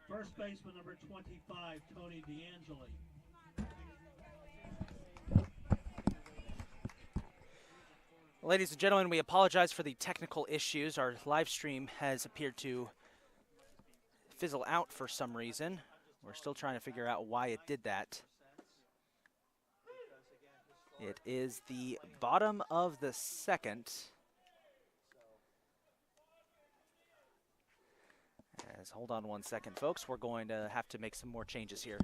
First baseman number 25, Tony DeAngeli. Ladies and gentlemen, we apologize for the technical issues. Our live stream has appeared to fizzle out for some reason. We're still trying to figure out why it did that. It is the bottom of the second. Hold on 1 second, folks. We're going to have to make some more changes here.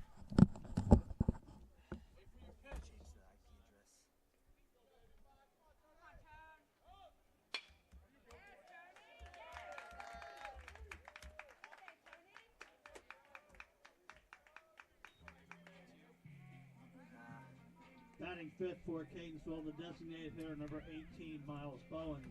Batting fifth for Catonsville, the designated hitter number 18, Miles Bowens.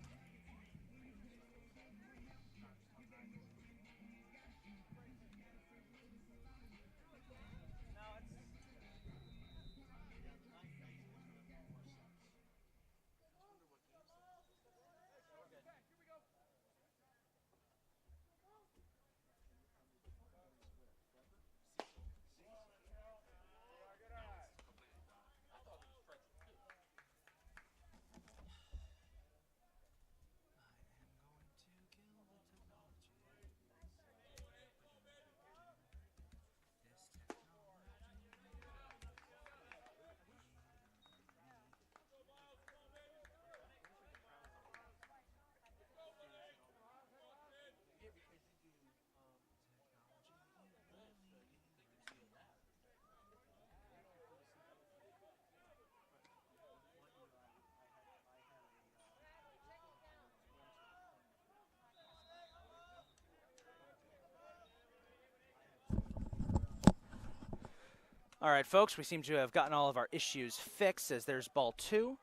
All right, folks, we seem to have gotten all of our issues fixed as there's ball two.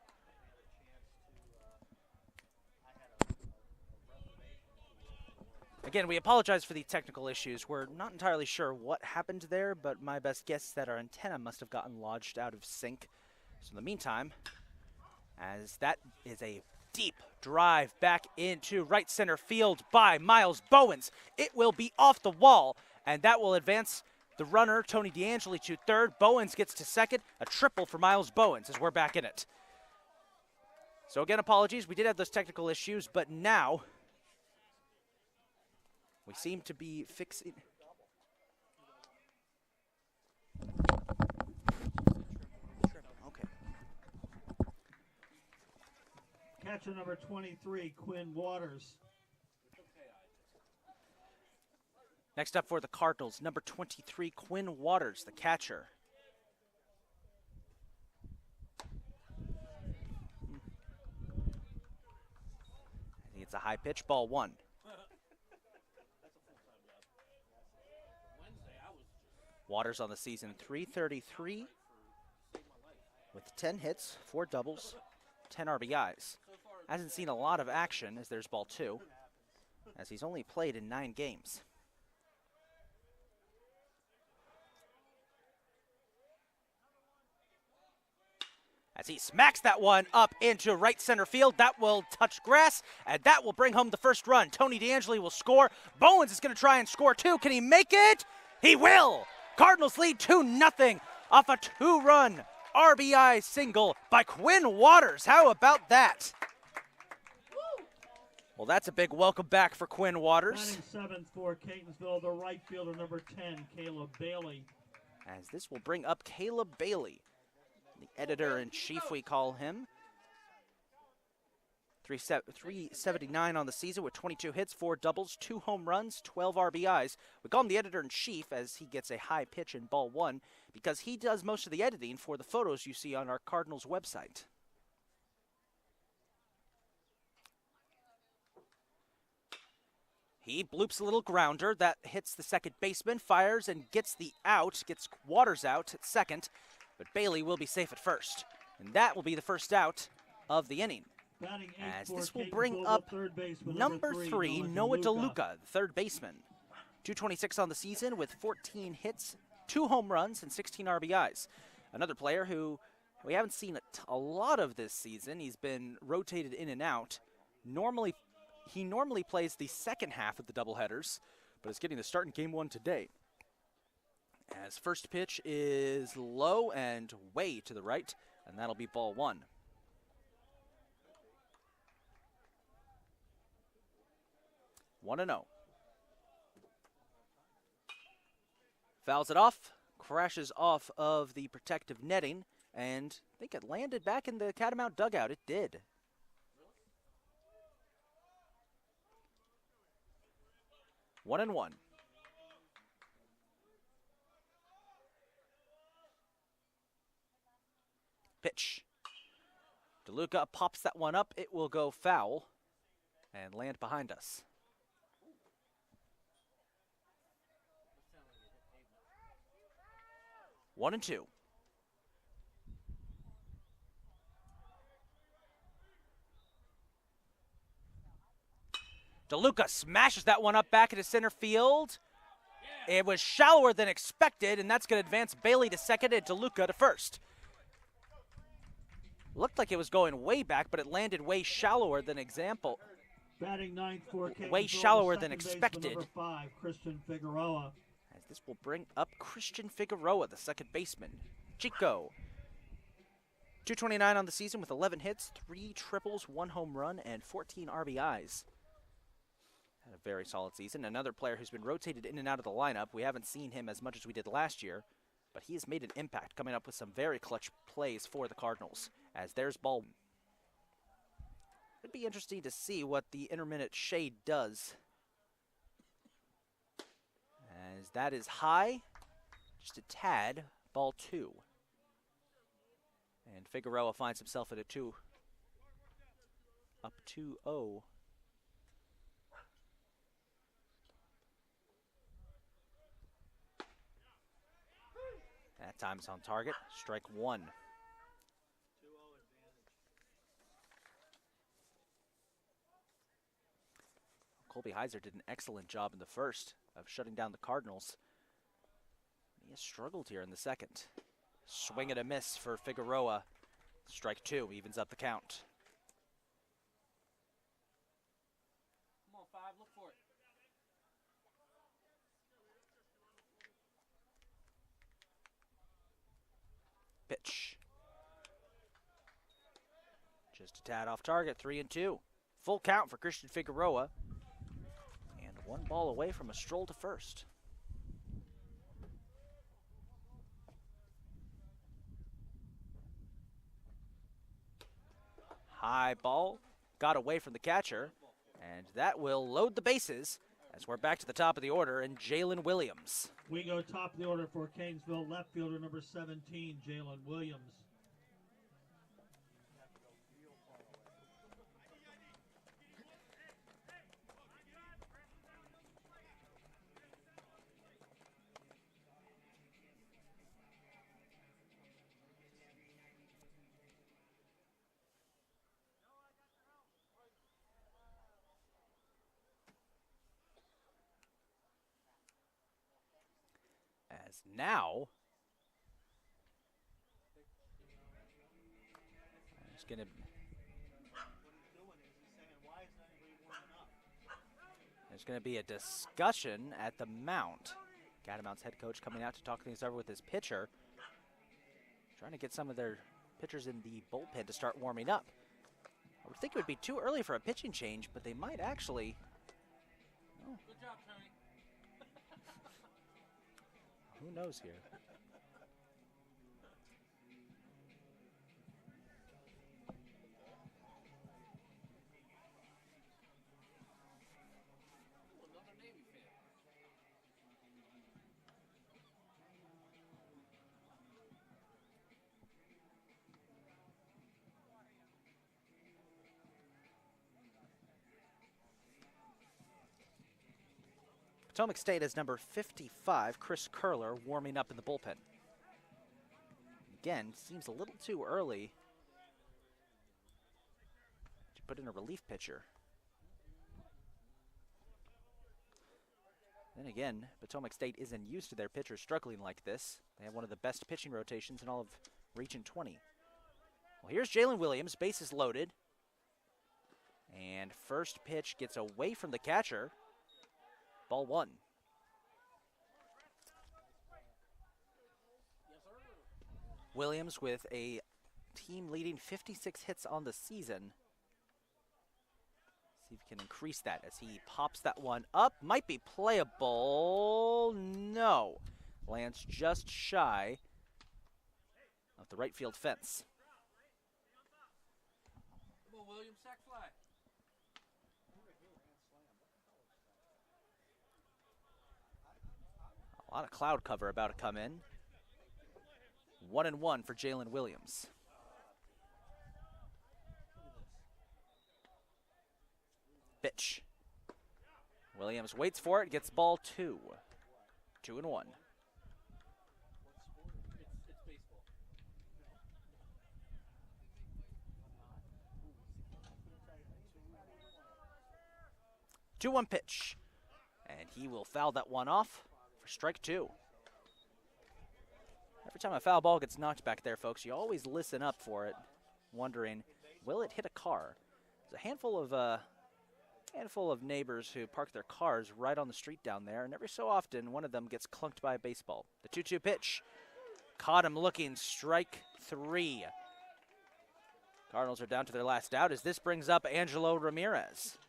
Again, we apologize for the technical issues. We're not entirely sure what happened there, but my best guess is that our antenna must have gotten lodged out of sync. So in the meantime, as that is a deep drive back into right center field by Miles Bowens, it will be off the wall, and that will advance the runner, Tony DeAngeli, to third. Bowens gets to second. A triple for Miles Bowens as we're back in it. So again, apologies. We did have those technical issues, but now we seem to be fixing. Okay. Catcher number 23, Quinn Waters. Next up for the Cardinals, number 23, Quinn Waters, the catcher. I think it's a high pitch, ball one. Waters on the season, .333 with 10 hits, 4 doubles, 10 RBIs. Hasn't seen a lot of action as there's ball two, as he's only played in 9 games. As he smacks that one up into right center field, that will touch grass, and that will bring home the first run. Tony DeAngeli will score. Bowens is going to try and score too. Can he make it? He will! Cardinals lead 2-0 off a 2-run RBI single by Quinn Waters. How about that? Well, that's a big welcome back for Quinn Waters. Batting seventh for Catonsville, the right fielder number 10, Caleb Bailey. As this will bring up Caleb Bailey, the editor-in-chief, we call him. 379 on the season with 22 hits, 4 doubles, 2 home runs, 12 RBIs. We call him the editor-in-chief as he gets a high pitch in ball one because he does most of the editing for the photos you see on our Cardinals website. He bloops a little grounder that hits the second baseman, fires and gets the out, gets Waters out at second. But Bailey will be safe at first. And that will be the first out of the inning. As this will bring up number 3, Noah DeLuca, the third baseman. .226 on the season with 14 hits, 2 home runs, and 16 RBIs. Another player who we haven't seen a lot of this season. He's been rotated in and out. He normally plays the second half of the doubleheaders, but is getting the start in game 1 today. As first pitch is low and way to the right, and that'll be ball 1. One and 0. Fouls it off, crashes off of the protective netting, and I think it landed back in the Catamount dugout. It did. One and 1. Pitch. DeLuca pops that one up. It will go foul and land behind us. One and 2. DeLuca smashes that one up back into center field. It was shallower than expected, and that's going to advance Bailey to second and DeLuca to first. Looked like it was going way back, but it landed way shallower than example. Batting ninth for way shallower than expected. Number 5, Christian Figueroa. As this will bring up Christian Figueroa, the second baseman. Chico. 229 on the season with 11 hits, 3 triples, 1 home run, and 14 RBIs. Had a very solid season. Another player who's been rotated in and out of the lineup. We haven't seen him as much as we did last year, but he has made an impact, coming up with some very clutch plays for the Cardinals. As there's ball. It'd be interesting to see what the intermittent shade does. As that is high, just a tad, ball 2. And Figueroa finds himself at a 2. Up 2-0. That time's on target. Strike 1. Colby Heiser did an excellent job in the first of shutting down the Cardinals. He has struggled here in the second. Swing and a miss for Figueroa. Strike 2 evens up the count. Come on, 5, look for it. Pitch. Just a tad off target, 3-2. Full count for Christian Figueroa. And 1 ball away from a stroll to first. High ball, got away from the catcher, and that will load the bases as we're back to the top of the order and Jalen Williams. We go top of the order for Catonsville, left fielder number 17, Jalen Williams. As now, there's going to be a discussion at the mount. Catamount's head coach coming out to talk things over with his pitcher, trying to get some of their pitchers in the bullpen to start warming up. I would think it would be too early for a pitching change, but they might actually. Oh. Good job, Tony. Who knows here? Another Navy fan. Potomac State has number 55, Chris Curler, warming up in the bullpen. Again, seems a little too early to put in a relief pitcher. Then again, Potomac State isn't used to their pitchers struggling like this. They have one of the best pitching rotations in all of Region 20. Well, here's Jalen Williams, bases loaded. And first pitch gets away from the catcher. Ball 1. Williams with a team-leading 56 hits on the season. See if he can increase that as he pops that one up. Might be playable. No. Lands just shy of the right field fence. Come on, William, sack fly. A lot of cloud cover about to come in. 1-1 for Jalen Williams. Pitch. Williams waits for it, gets ball 2. 2-1. It's baseball. 2-1 pitch. And he will foul that one off for strike 2. Every time a foul ball gets knocked back there, folks, you always listen up for it, wondering, will it hit a car? There's a handful of neighbors who park their cars right on the street down there, and every so often one of them gets clunked by a baseball. The 2-2 pitch. Caught him looking, strike 3. Cardinals are down to their last out as this brings up Angelo Ramirez.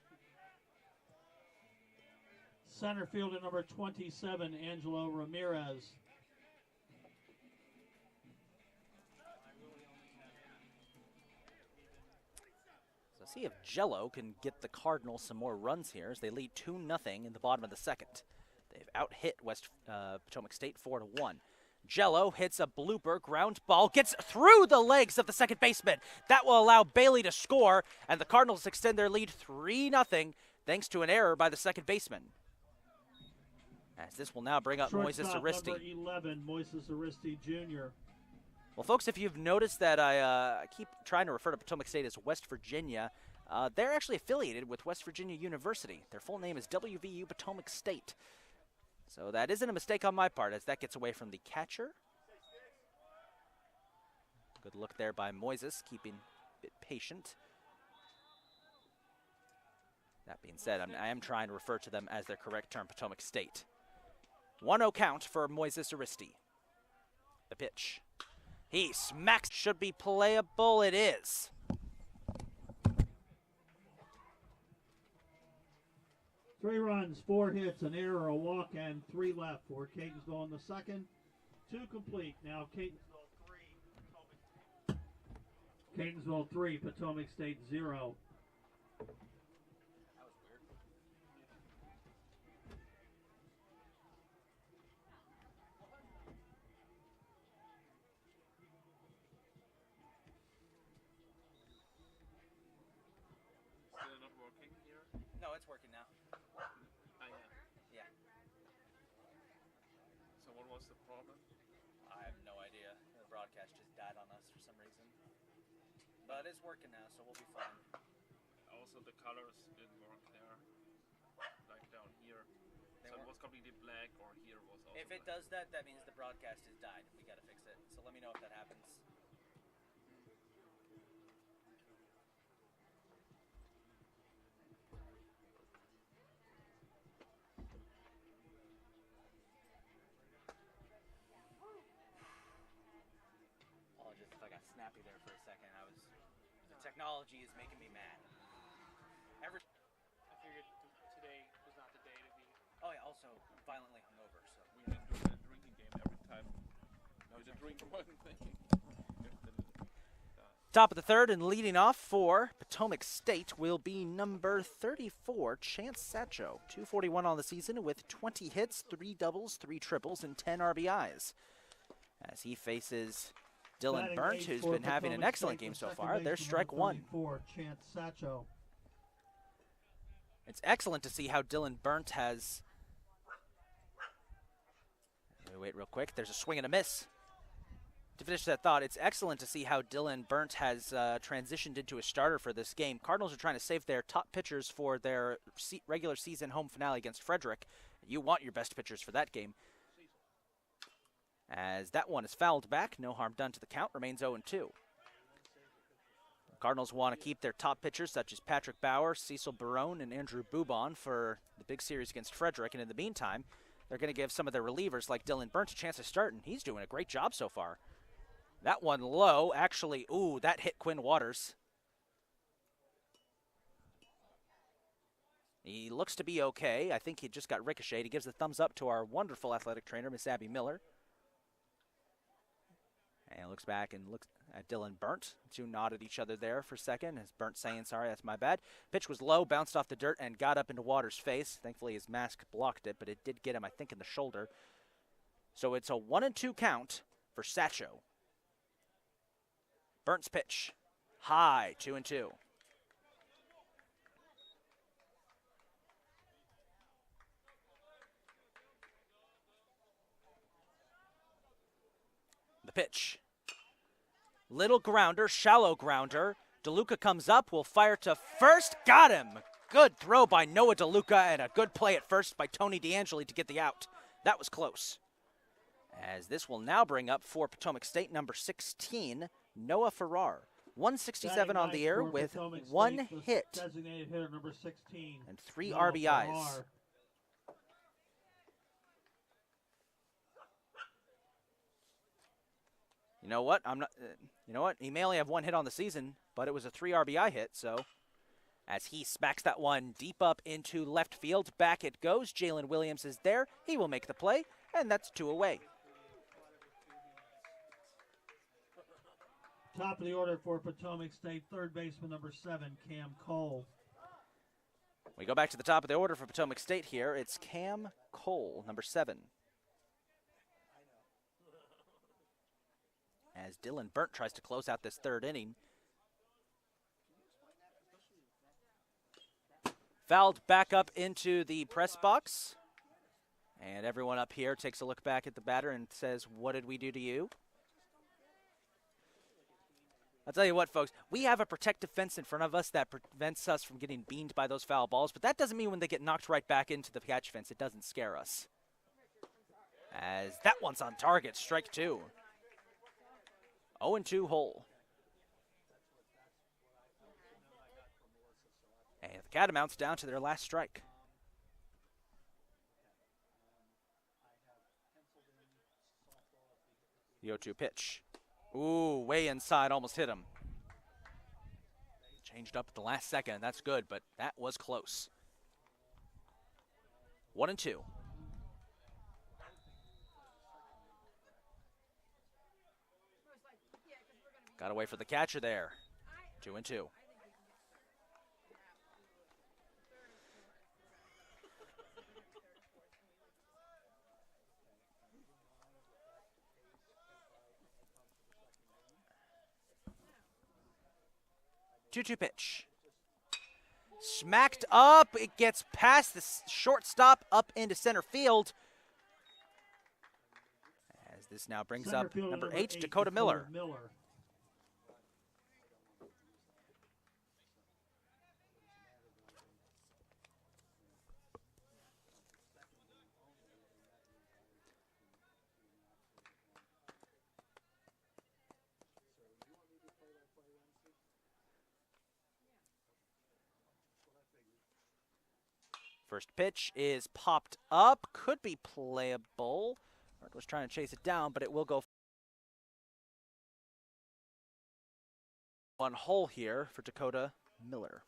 Center fielder number 27, Angelo Ramirez. So see if Jello can get the Cardinals some more runs here as they lead 2-0 in the bottom of the second. They've out-hit Potomac State 4-1. Jello hits a blooper ground ball, gets through the legs of the second baseman. That will allow Bailey to score, and the Cardinals extend their lead 3-0 thanks to an error by the second baseman. As this will now bring up Moises Aristi. Number 11, Moises Aristi Jr. Well, folks, if you've noticed that I keep trying to refer to Potomac State as West Virginia, they're actually affiliated with West Virginia University. Their full name is WVU Potomac State. So that isn't a mistake on my part as that gets away from the catcher. Good look there by Moises, keeping a bit patient. That being said, I am trying to refer to them as their correct term, Potomac State. 1-0 count for Moises Aristi. The pitch. He smacks, should be playable, it is. Three runs, 4 hits, an error, a walk, and 3 left for Catonsville in the second. 2 complete. Now Catonsville 3, Potomac State 0. No, it's working now. Yeah. So what was the problem? I have no idea. The broadcast just died on us for some reason. But it's working now, so we'll be fine. Also, the colors didn't work there. Like down here. So it was completely black, or here was also If it black. does that, that means the broadcast has died. We gotta fix it. So let me know if that happens. Apologies if I got snappy there for a second. The technology is making me mad. I figured today was not the day to be. Oh yeah, also violently hungover, so. We didn't do a drinking game every time. No, you drink one thing. Top of the third and leading off for Potomac State will be number 34, Chance Satcho. 241 on the season with 20 hits, 3 doubles, 3 triples, and 10 RBIs. As he faces Dylan Burnt, who's been having an excellent game so far. There's strike 1. Chance Satcho. It's excellent to see how Dylan Burnt has... Wait real quick. There's a swing and a miss. To finish that thought, it's excellent to see how Dylan Burnt has transitioned into a starter for this game. Cardinals are trying to save their top pitchers for their regular season home finale against Frederick. You want your best pitchers for that game. As that one is fouled back, no harm done to the count, remains 0-2. Cardinals want to keep their top pitchers such as Patrick Bauer, Cecil Barone, and Andrew Bubon for the big series against Frederick. And in the meantime, they're going to give some of their relievers like Dylan Burnt a chance to start, and he's doing a great job so far. That one low, actually, ooh, that hit Quinn Waters. He looks to be okay. I think he just got ricocheted. He gives a thumbs up to our wonderful athletic trainer, Miss Abby Miller. And looks back and looks at Dylan Burnt. Two nod at each other there for a second. As Burnt saying, sorry, that's my bad. Pitch was low, bounced off the dirt, and got up into Waters' face. Thankfully, his mask blocked it, but it did get him, I think, in the shoulder. So it's a 1-2 count for Satcho. Burnt's pitch. High, 2-2. The pitch. Little grounder, shallow grounder. DeLuca comes up, will fire to first. Got him! Good throw by Noah DeLuca and a good play at first by Tony DeAngeli to get the out. That was close. As this will now bring up for Potomac State, number 16, Noah Farrar. 167 on the year with one hit Designated hitter number 16 and 3 Noah RBIs. Farrar. You know what? You know what? He may only have one hit on the season, but it was a 3 RBI hit. So, as he smacks that one deep up into left field, back it goes. Jalen Williams is there. He will make the play, and that's 2 away. Top of the order for Potomac State, third baseman number 7, Cam Cole. We go back to the top of the order for Potomac State here. It's Cam Cole, number 7. As Dylan Burnt tries to close out this third inning. Fouled back up into the press box. And everyone up here takes a look back at the batter and says, what did we do to you? I'll tell you what, folks, we have a protective fence in front of us that prevents us from getting beamed by those foul balls, but that doesn't mean when they get knocked right back into the catch fence, it doesn't scare us. As that one's on target, strike 2. 0-2 hole. And the Catamounts down to their last strike. The 0-2 pitch. Ooh, way inside, almost hit him. Changed up at the last second, that's good, but that was close. 1-2. Got away for the catcher there. 2-2. Two-two pitch. Smacked up. It gets past the shortstop up into center field. As this now brings up number 8, Dakota Miller. First pitch is popped up, could be playable. Hart was trying to chase it down, but it will go one hole here for Dakota Miller.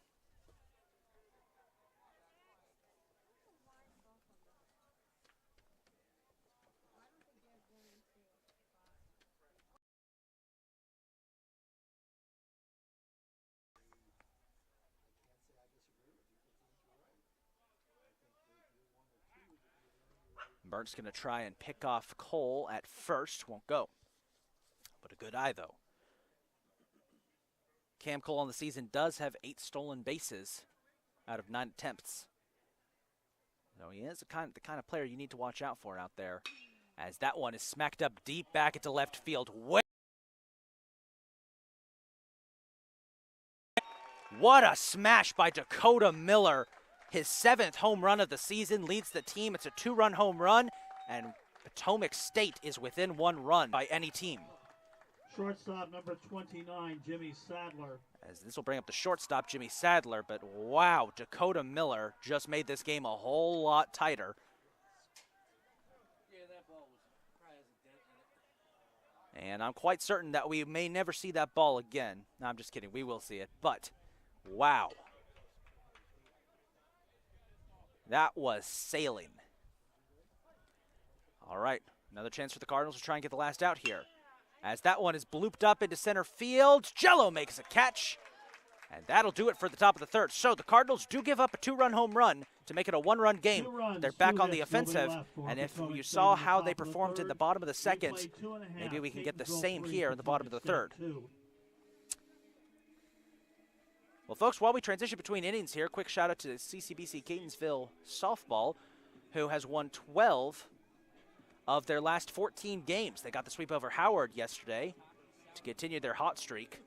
Burnt's going to try and pick off Cole at first. Won't go. But a good eye, though. Cam Cole on the season does have 8 stolen bases out of 9 attempts. So he is the kind of player you need to watch out for out there. As that one is smacked up deep back into left field. What a smash by Dakota Miller. His 7th home run of the season, leads the team. It's a 2-run home run, and Potomac State is within 1 run by any team. Shortstop number 29, Jimmy Sadler. As this will bring up the shortstop, Jimmy Sadler, but wow, Dakota Miller just made this game a whole lot tighter. Yeah, that ball was probably has a dent And I'm quite certain that we may never see that ball again. No, I'm just kidding. We will see it. But, wow. That was sailing. All right, another chance for the Cardinals to try and get the last out here. As that one is blooped up into center field, Jello makes a catch. And that'll do it for the top of the third. So the Cardinals do give up a 2-run home run to make it a 1-run game. They're back on the offensive. And if you saw how they performed in the bottom of the second, maybe we can get the same here in the bottom of the third. Well, folks, while we transition between innings here, quick shout out to CCBC Catonsville softball, who has won 12 of their last 14 games. They got the sweep over Howard yesterday to continue their hot streak.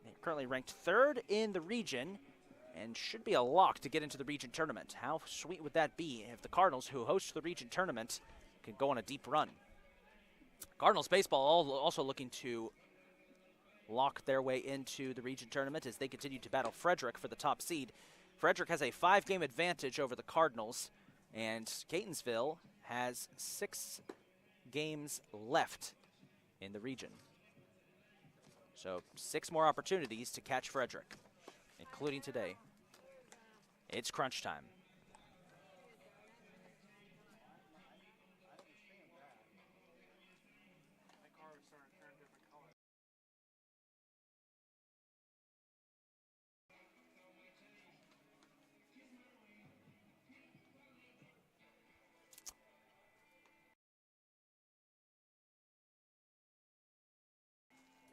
They're currently ranked 3rd in the region and should be a lock to get into the region tournament. How sweet would that be if the Cardinals, who host the region tournament, can go on a deep run? Cardinals baseball also looking to lock their way into the region tournament as they continue to battle Frederick for the top seed. Frederick has a 5-game advantage over the Cardinals, and Catonsville has 6 games left in the region. So 6 more opportunities to catch Frederick, including today. It's crunch time. My car is starting to turn a different color.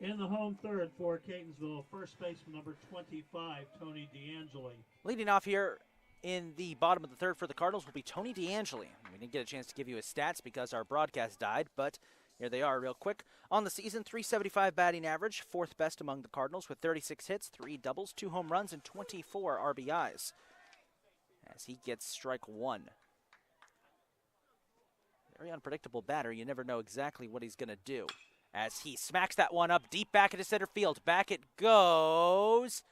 In the home third for Catonsville, first baseman number 25, Tony DeAngeli. Leading off here in the bottom of the third for the Cardinals will be Tony DeAngeli. We didn't get a chance to give you his stats because our broadcast died, but here they are real quick. On the season, .375 batting average, 4th best among the Cardinals with 36 hits, 3 doubles, 2 home runs, and 24 RBIs. As he gets strike 1. Very unpredictable batter. You never know exactly what he's going to do. As he smacks that one up deep back into center field. Back it goes.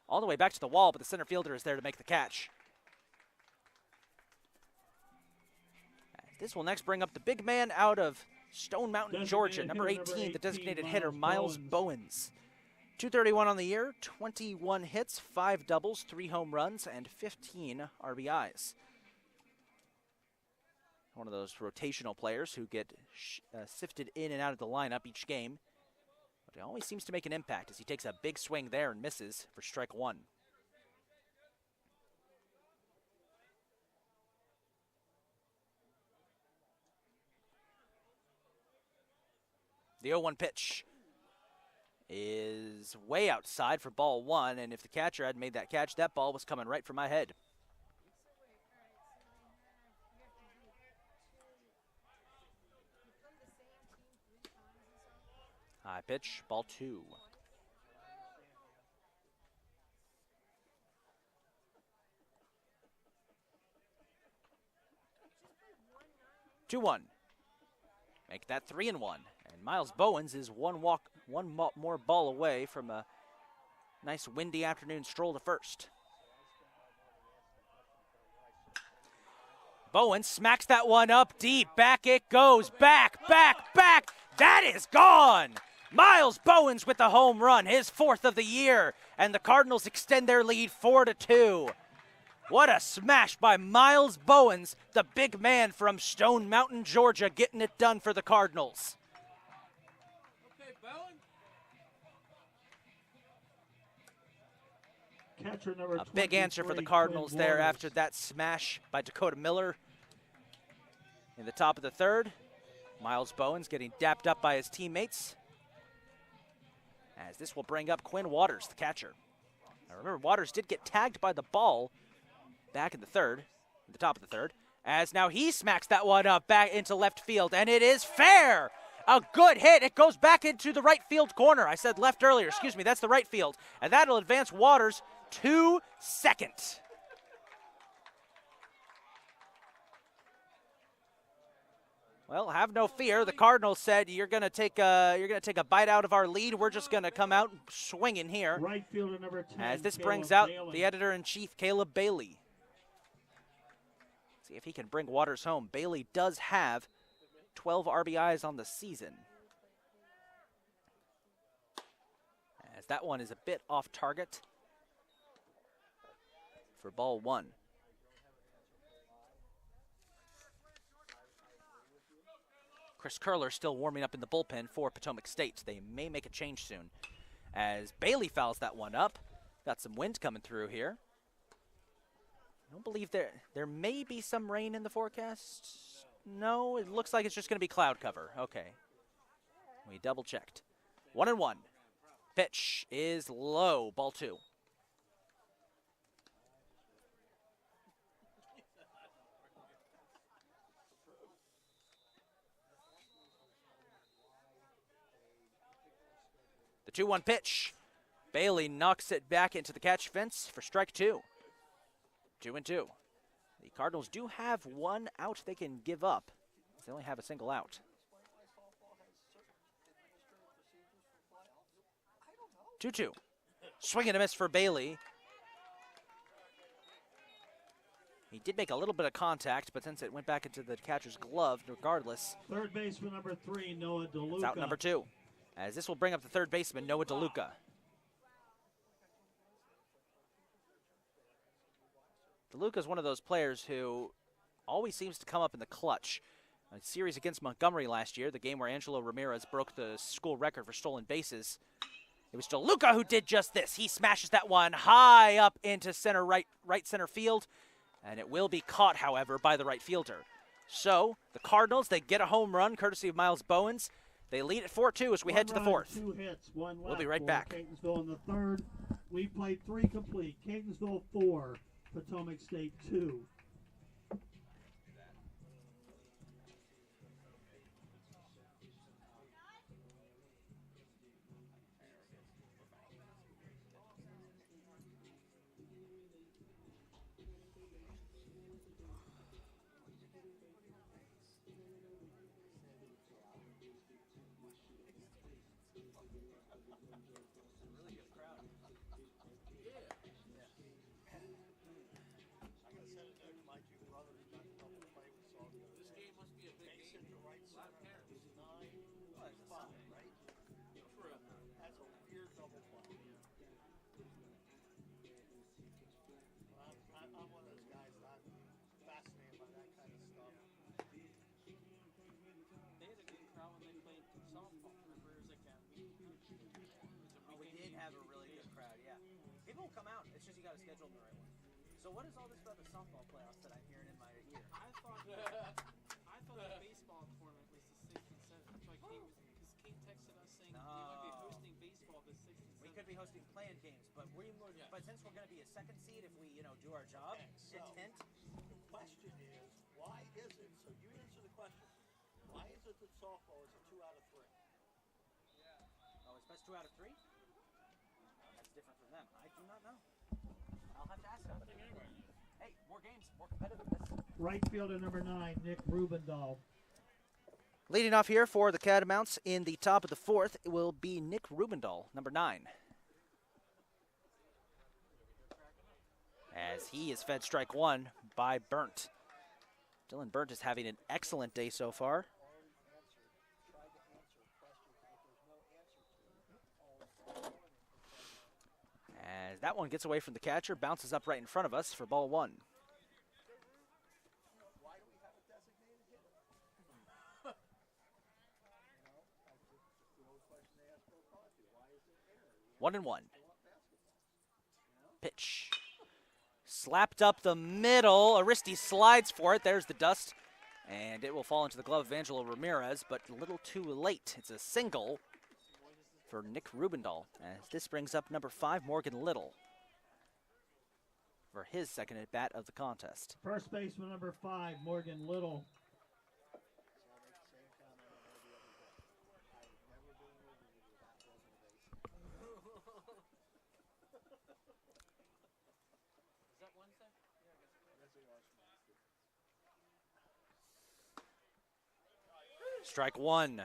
All the way back to the wall, but the center fielder is there to make the catch. This will next bring up the big man out of Stone Mountain, Georgia, number 18, the designated hitter, Miles Bowens. 231 on the year, 21 hits, 5 doubles, 3 home runs, and 15 RBIs. One of those rotational players who get sifted in and out of the lineup each game. But he always seems to make an impact as he takes a big swing there and misses for strike 1. The 0-1 pitch is way outside for ball 1, and if the catcher had made that catch, that ball was coming right for my head. High pitch, ball 2. Two-one. Make that 3-1. And Miles Bowens is one more ball away from a nice windy afternoon stroll to first. Bowens smacks that one up deep. Back it goes. Back, back, back. That is gone. Miles Bowens with the home run, his 4th of the year. And the Cardinals extend their lead 4-2. What a smash by Miles Bowens, the big man from Stone Mountain, Georgia, getting it done for the Cardinals. Okay, Bowen. Catcher number A big answer for the Cardinals there after that smash by Dakota Miller. In the top of the third, Miles Bowens getting dapped up by his teammates. As this will bring up Quinn Waters, the catcher. Now remember, Waters did get tagged by the ball back in the top of the third. As now he smacks that one up back into left field, and it is fair. A good hit. It goes back into the right field corner. I said left earlier. Excuse me. That's the right field. And that'll advance Waters to second. Well, have no fear. The Cardinals said you're going to take a bite out of our lead. We're just going to come out swinging here. Right fielder number 10. As this Caleb brings out Bailey. the editor-in-chief, Caleb Bailey. See if he can bring Waters home. Bailey does have 12 RBIs on the season. That one is a bit off target for ball 1. Chris Curler still warming up in the bullpen for Potomac State. They may make a change soon as Bailey fouls that one up. Got some wind coming through here. I don't believe there may be some rain in the forecast. No, it looks like it's just going to be cloud cover. Okay. We double checked. 1-1. Pitch is low. Ball 2. The 2-1 pitch. Bailey knocks it back into the catch fence for strike 2. 2-2. The Cardinals do have one out they can give up. They only have a single out. 2-2. Swing and a miss for Bailey. He did make a little bit of contact, but since it went back into the catcher's glove, regardless. Third baseman number 3, Noah DeLuca. It's out number 2. As this will bring up the third baseman, Noah DeLuca. DeLuca is one of those players who always seems to come up in the clutch. A series against Montgomery last year, the game where Angelo Ramirez broke the school record for stolen bases. It was DeLuca who did just this. He smashes that one high up into center, right center field, and it will be caught, however, by the right fielder. So the Cardinals, they get a home run courtesy of Miles Bowens. They lead at 4-2 as we head to the 4th. 2 hits, 1 left. We'll be right back. Catonsville in the 3rd. We played 3 complete. Catonsville 4, Potomac State 2. So what is all this about the softball playoffs that I'm hearing in my ear? I thought the baseball tournament was the 6th and 7th. That's why Kate texted us saying we might be hosting baseball the 6th and 7th. We could be hosting play-in games, but but since we're going to be a 2nd seed, if we do our job, So, the question is, why is it? So you answer the question. Why is it that softball is a 2 out of 3? Oh, it's best 2 out of 3? That's different from them. I do not know. I'll have to ask them. Hey, more games, more competitiveness. Right fielder number 9, Nick Rubendahl. Leading off here for the Catamounts in the top of the 4th, it will be Nick Rubendahl, number 9. As he is fed strike 1 by Burnt. Dylan Burnt is having an excellent day so far. As that one gets away from the catcher, bounces up right in front of us for ball 1. One and 1. Pitch. Slapped up the middle. Aristi slides for it. There's the dust. And it will fall into the glove of Angelo Ramirez, but a little too late. It's a single for Nick Rubendahl, as this brings up number 5, Morgan Little, for his second at-bat of the contest. First baseman number 5, Morgan Little. Strike 1.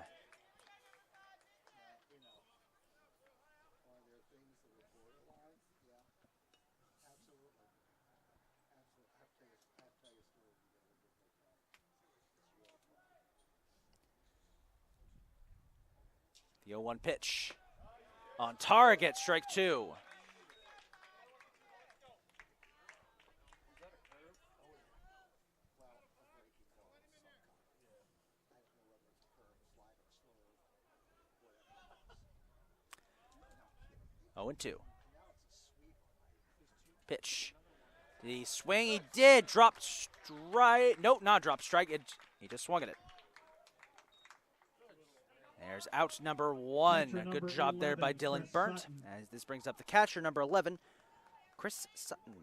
The 0-1 pitch. On target, strike 2. Oh, and 2. Pitch. Did he swing? He did. Dropped strike. Nope, not drop strike. He just swung at it. There's out number 1. Catcher A good number job there by 11, Dylan Chris Burnt. Sutton. As this brings up the catcher, number 11, Chris Sutton.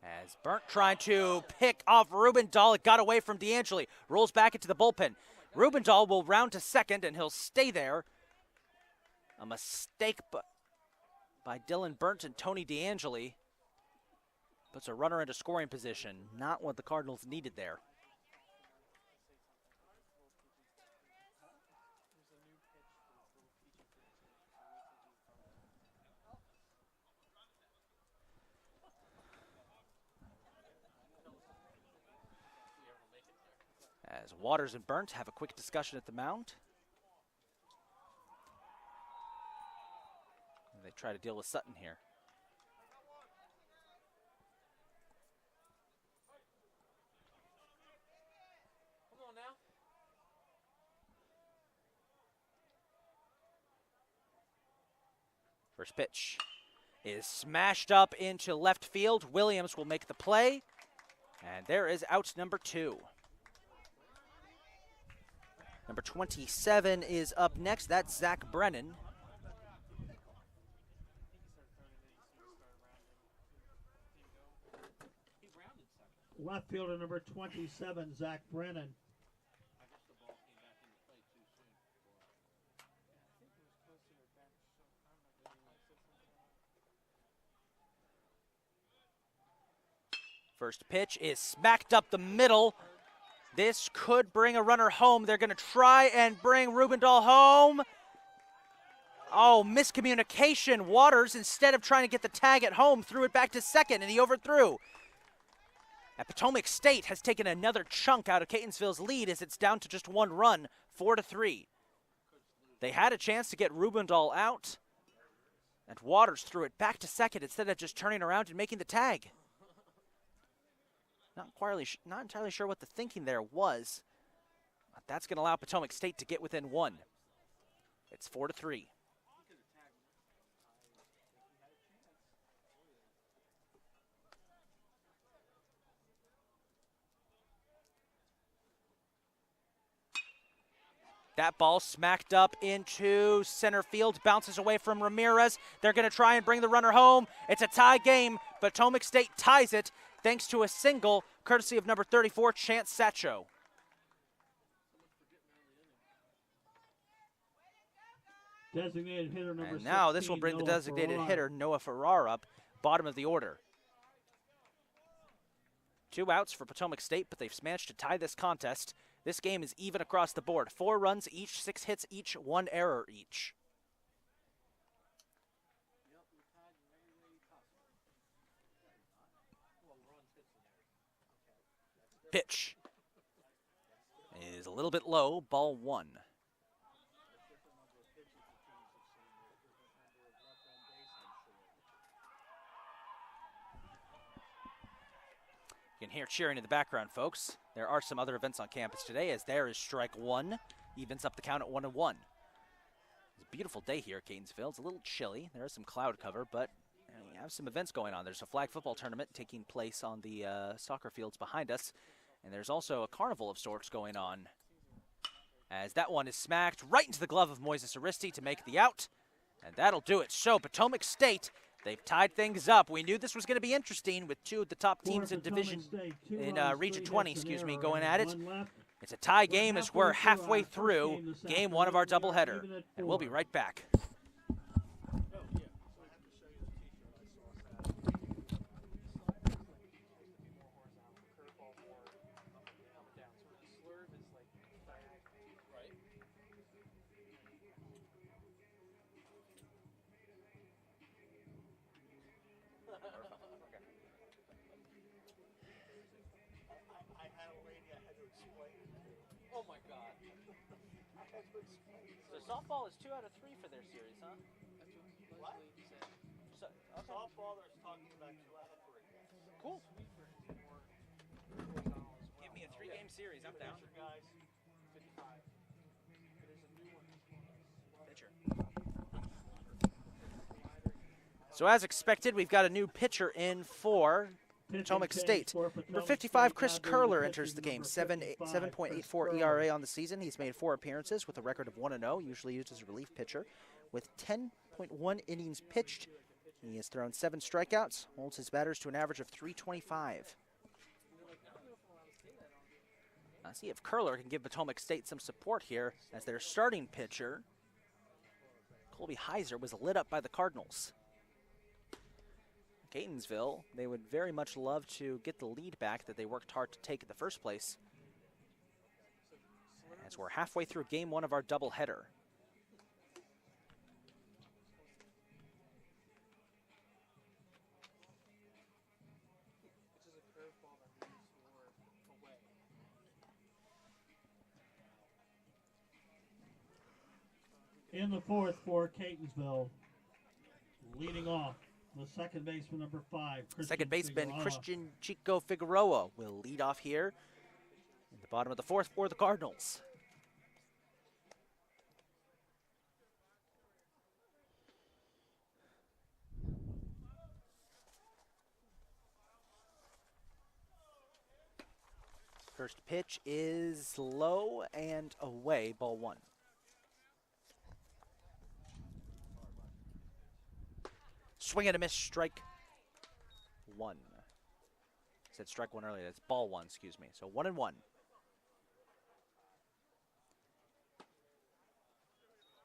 As Burnt trying to pick off Rubendahl, it got away from DeAngeli. Rolls back into the bullpen. Rubendahl will round to second, and he'll stay there. A mistake by Dylan Burnt and Tony DeAngeli. Puts a runner into scoring position. Not what the Cardinals needed there. As Waters and Burnt have a quick discussion at the mound. They try to deal with Sutton here. Come on now. First pitch is smashed up into left field. Williams will make the play. And there is out number 2. Number 27 is up next. That's Zach Brennan. Left fielder number 27, Zach Brennan. First pitch is smacked up the middle. This could bring a runner home. They're going to try and bring Rubendahl home. Oh, miscommunication. Waters, instead of trying to get the tag at home, threw it back to second, and he overthrew. And Potomac State has taken another chunk out of Catonsville's lead as it's down to just 1 run, 4-3. They had a chance to get Rubendahl out, and Waters threw it back to second instead of just turning around and making the tag. Not entirely sure what the thinking there was. But that's going to allow Potomac State to get within 1. It's 4-3. That ball smacked up into center field, bounces away from Ramirez. They're going to try and bring the runner home. It's a tie game. Potomac State ties it thanks to a single courtesy of number 34, Chance Satcho. Designated hitter number 16. And now this will bring the designated hitter, Noah Farrar, up, bottom of the order. 2 outs for Potomac State, but they've managed to tie this contest. This game is even across the board. 4 runs each, 6 hits each, 1 error each. Pitch is a little bit low, ball 1. You can hear cheering in the background, folks. There are some other events on campus today, as there is strike 1. Evens up the count at 1-1. It's a beautiful day here at Catonsville. It's a little chilly. There is some cloud cover, but we have some events going on. There's a flag football tournament taking place on the soccer fields behind us. And there's also a carnival of sorts going on, as that one is smacked right into the glove of Moises Aristi to make the out. And that'll do it. So Potomac State, they've tied things up. We knew this was going to be interesting with 2 of the top teams in Division, Region 20, going at it. It's a tie game as we're halfway through game 1 of our doubleheader. And we'll be right back. my god. So softball is 2 out of 3 for their series, huh? That's what Leslie said. So, okay. Softball, there's talking about 2 out of 3. Cool. Sweeper is more horizontal as well. Give me a 3-game series. I'm down. Pitcher, guys. 55. There's a new one. Pitcher. So as expected, we've got a new pitcher in for Potomac State. Number 55, Chris Curler enters the game. 7.84 ERA on the season. He's made 4 appearances with a record of 1-0, usually used as a relief pitcher, with 10.1 innings pitched. He has thrown 7 strikeouts, holds his batters to an average of 325. Let's see if Curler can give Potomac State some support here, as their starting pitcher, Colby Heiser, was lit up by the Cardinals. Catonsville, they would very much love to get the lead back that they worked hard to take in the first place, as we're halfway through game 1 of our doubleheader. Which is a curveball that moves forward away. In the 4th for Catonsville, leading off, the second baseman, number 5. Second baseman Figueroa. Christian Chico Figueroa will lead off here in the bottom of the 4th for the Cardinals. First pitch is low and away, ball 1. Swing and a miss, strike 1. I said strike 1 earlier, that's ball 1, excuse me. So 1-1.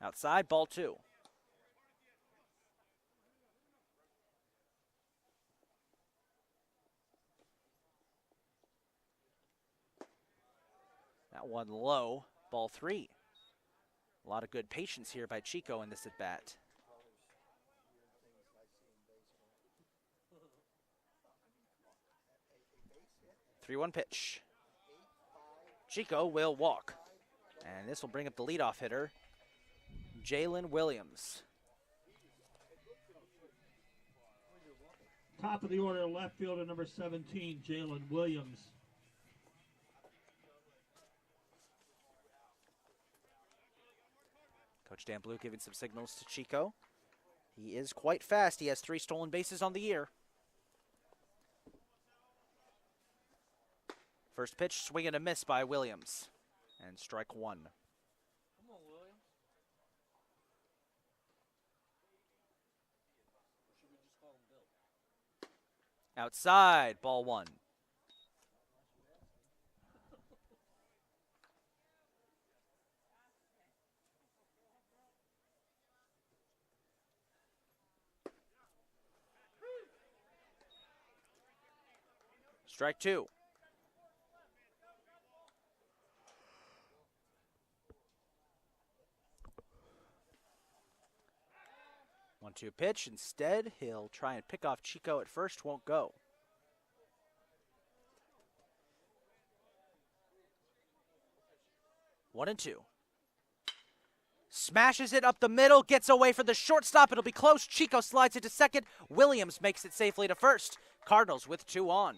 Outside, ball 2. That one low, ball 3. A lot of good patience here by Chico in this at bat. 3-1 pitch. Chico will walk. And this will bring up the leadoff hitter, Jalen Williams. Top of the order, left fielder, number 17, Jalen Williams. Coach Dan Blue giving some signals to Chico. He is quite fast. He has 3 stolen bases on the year. First pitch, swing and a miss by Williams. And strike 1. Come on, Williams. Or should we just call him Bill? Outside, ball 1. Strike 2. 1-2 pitch. Instead, he'll try and pick off Chico at first. Won't go. One and 2. Smashes it up the middle. Gets away for the shortstop. It'll be close. Chico slides it to second. Williams makes it safely to first. Cardinals with 2 on.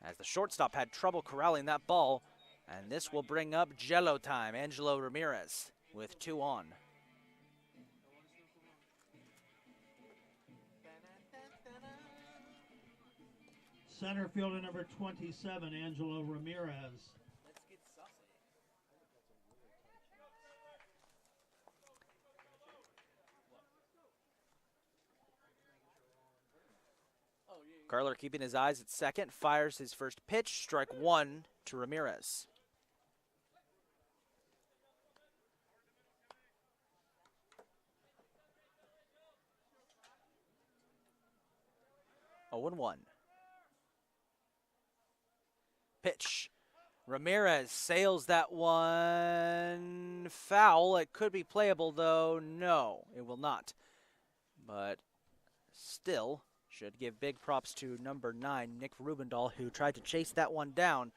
As the shortstop had trouble corralling that ball. And this will bring up Jello time. Angelo Ramirez with 2 on. Center fielder, number 27, Angelo Ramirez. Let's get saucy. Oh, yeah. Carler keeping his eyes at second. Fires his first pitch. Strike 1 to Ramirez. Oh, 1-1. Pitch. Ramirez sails that one foul. It could be playable, though. No, it will not. But still, should give big props to number 9, Nick Rubendahl, who tried to chase that one down.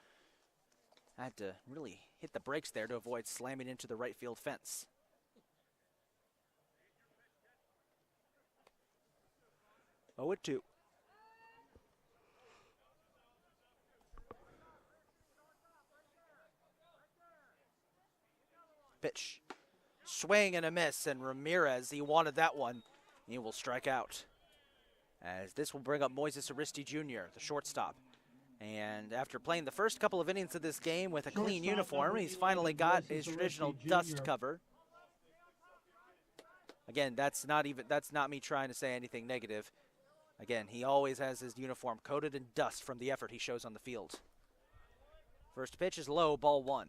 Had to really hit the brakes there to avoid slamming into the right field fence. Oh, 2. Pitch. Swing and a miss, and Ramirez, he wanted that one. He will strike out. As this will bring up Moises Aristi Jr., the shortstop. And after playing the first couple of innings of this game with a clean uniform, he's finally got his traditional dust cover. Again, that's not me trying to say anything negative. Again, he always has his uniform coated in dust from the effort he shows on the field. First pitch is low, ball 1.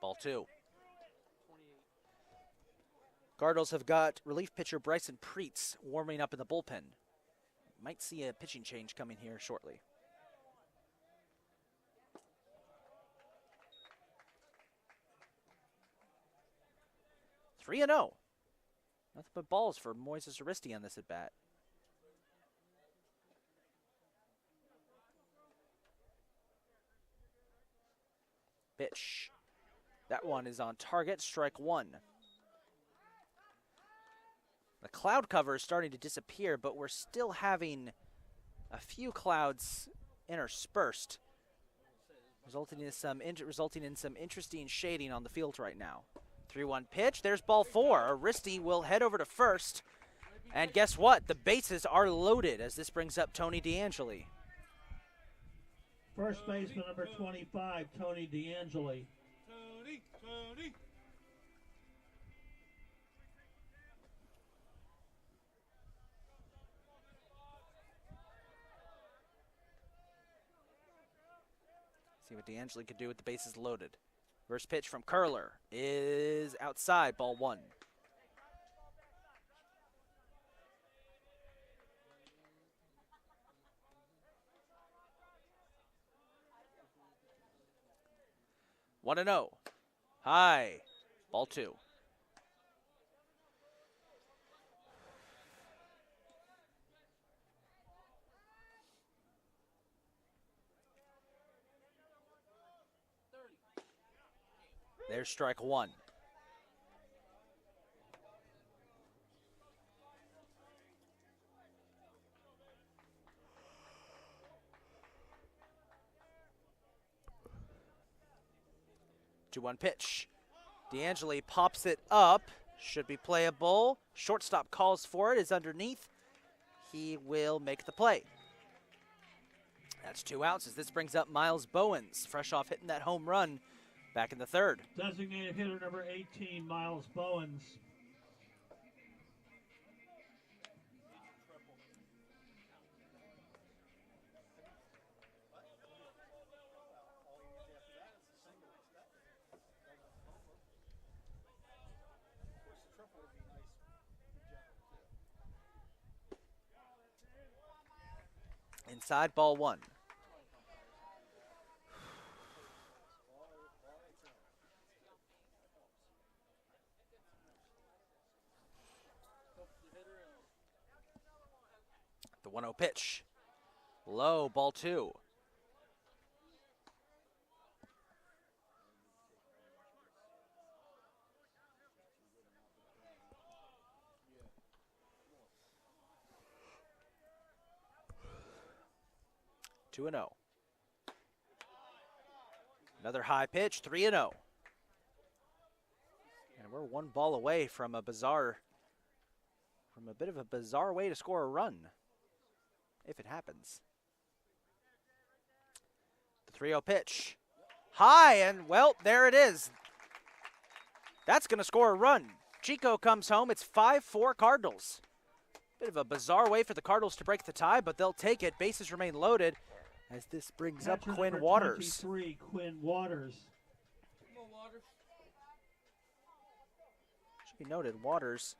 Ball 2. Cardinals have got relief pitcher Bryson Preetz warming up in the bullpen. Might see a pitching change coming here shortly. Three and 0. Nothing but balls for Moises Aristi on this at bat. Pitch. That one is on target, strike 1. The cloud cover is starting to disappear, but we're still having a few clouds interspersed, resulting in some interesting shading on the field right now. 3-1 pitch. There's ball 4. Aristi will head over to first, and guess what? The bases are loaded as this brings up Tony DeAngeli. First baseman number 25, Tony DeAngeli. Tony. See what DeAngeli could do with the bases loaded. First pitch from Curler is outside, ball 1. One and 0. High, ball 2. There's strike 1. Two-one pitch. DeAngeli pops it up. Should be playable. Shortstop calls for it. Is underneath. He will make the play. That's 2 outs as this brings up Miles Bowens, fresh off hitting that home run back in the 3rd. Designated hitter number 18, Miles Bowens. Inside, ball 1. The 1-0 pitch. Low, ball 2. Two and 0. Another high pitch, 3-0. And we're 1 ball away from a bit of a bizarre way to score a run, if it happens. The 3-0 pitch. High, and well, there it is. That's going to score a run. Chico comes home. It's 5-4 Cardinals. Bit of a bizarre way for the Cardinals to break the tie, but they'll take it. Bases remain loaded as this brings up Quinn Waters. 23, Quinn Waters. Come on, Waters. Should be noted, Waters.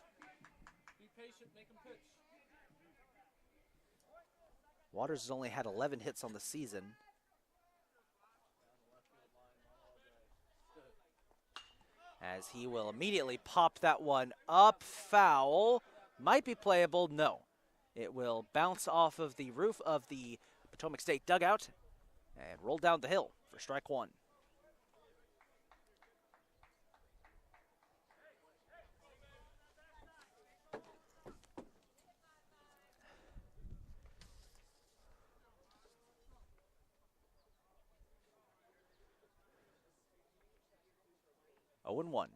Be patient, make him pitch. Waters has only had 11 hits on the season. as he will immediately pop that one up. Foul. Might be playable. No. It will bounce off of the roof of the Potomac State dugout and roll down the hill for strike one. Oh and 1.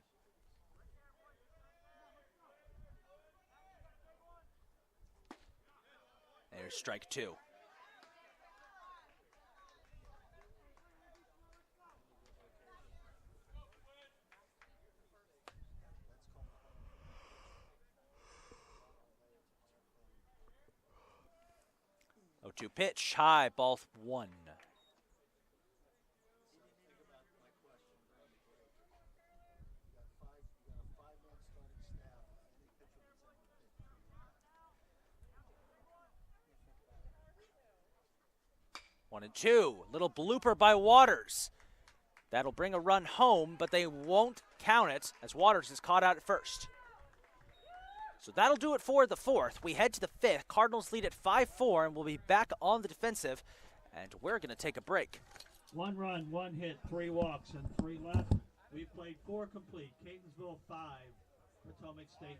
There's strike two. Oh, 2 pitch, high, ball 1. One and 2. Little blooper by Waters. That'll bring a run home, but they won't count it as Waters is caught out at first. So that'll do it for the 4th. We head to the 5th. Cardinals lead at 5-4, and we'll be back on the defensive, and we're going to take a break. 1 run, 1 hit, 3 walks, and 3 left. We've played 4 complete. Catonsville 5, Potomac State.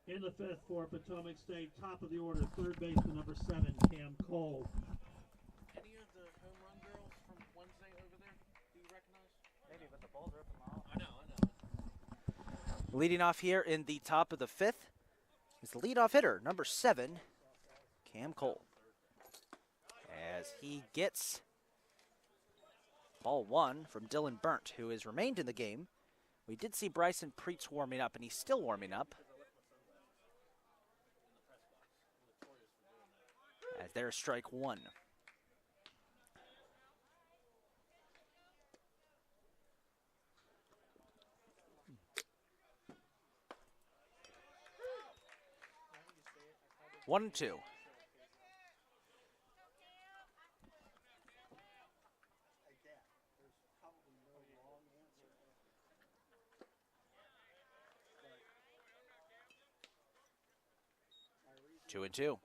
In the 5th for Potomac State, top of the order, third baseman number 7, Cam Cole. Any of the home run girls from Wednesday over there, do you recognize? Maybe, but the balls are up in the hall. I know. Leading off here in the top of the 5th is the leadoff hitter, number 7, Cam Cole. As he gets ball 1 from Dylan Burnt, who has remained in the game. We did see Bryson Preetz warming up, and he's still warming up. As there's strike 1. One and 2. Two and 2.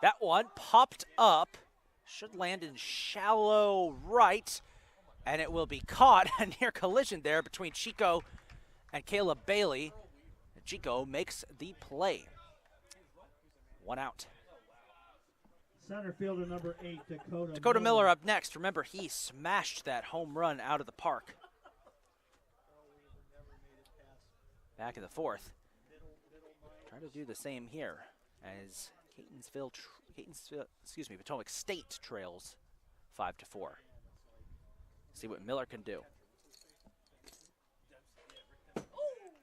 That one popped up, should land in shallow right, and it will be caught. A near collision there between Chico and Caleb Bailey. Chico makes the play. 1 out. Center fielder number 8, Dakota. Dakota Miller up next. Remember, he smashed that home run out of the park. Back in the fourth. Trying to do the same here as Potomac State trails 5-4. See what Miller can do.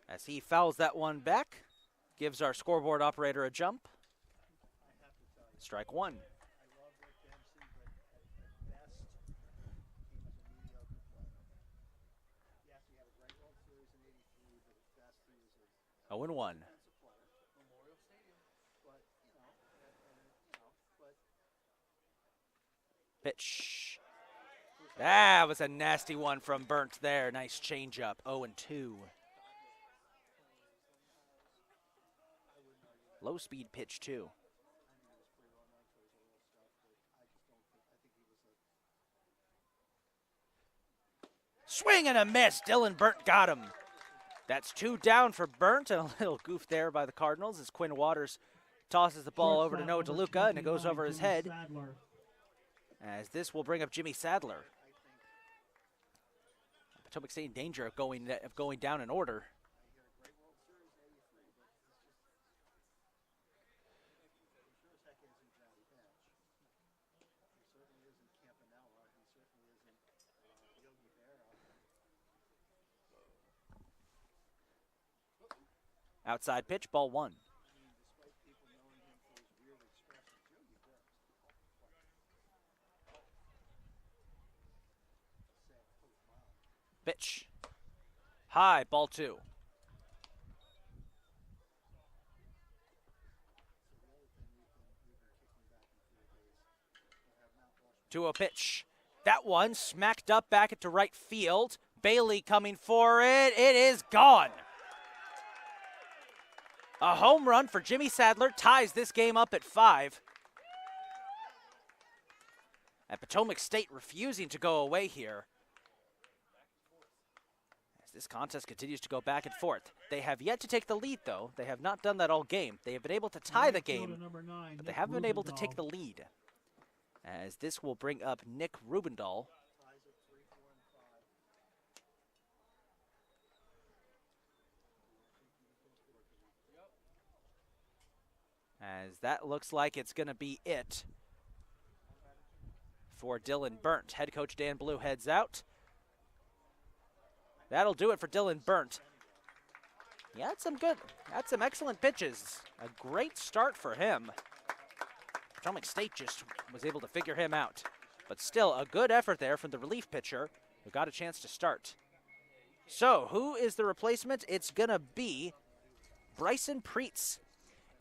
As he fouls that one back, gives our scoreboard operator a jump. Strike one. Oh, and 1. Pitch. That was a nasty one from Burnt there. Nice changeup. 0-2. Low speed pitch, too. Swing and a miss. Dylan Burnt got him. That's 2 down for Burnt, and a little goof there by the Cardinals as Quinn Waters tosses the ball over to Noah DeLuca, and it goes over his head. As this will bring up Jimmy Sadler. Potomac State in danger of going down in order. Outside pitch, ball 1. Pitch. High, ball 2. 2-0 pitch. That one smacked up back into right field. Bailey coming for it. It is gone. A home run for Jimmy Sadler ties this game up at 5. And Potomac State refusing to go away here. As this contest continues to go back and forth. They have yet to take the lead, though. They have not done that all game. They have been able to tie the game, but they haven't been able to take the lead. As this will bring up Nick Rubendahl. As that looks like it's going to be it for Dylan Burnt. Head coach Dan Blue heads out. That'll do it for Dylan Burnt. He had some excellent pitches. A great start for him. Potomac State just was able to figure him out. But still, a good effort there from the relief pitcher who got a chance to start. So, who is the replacement? It's going to be Bryson Preetz.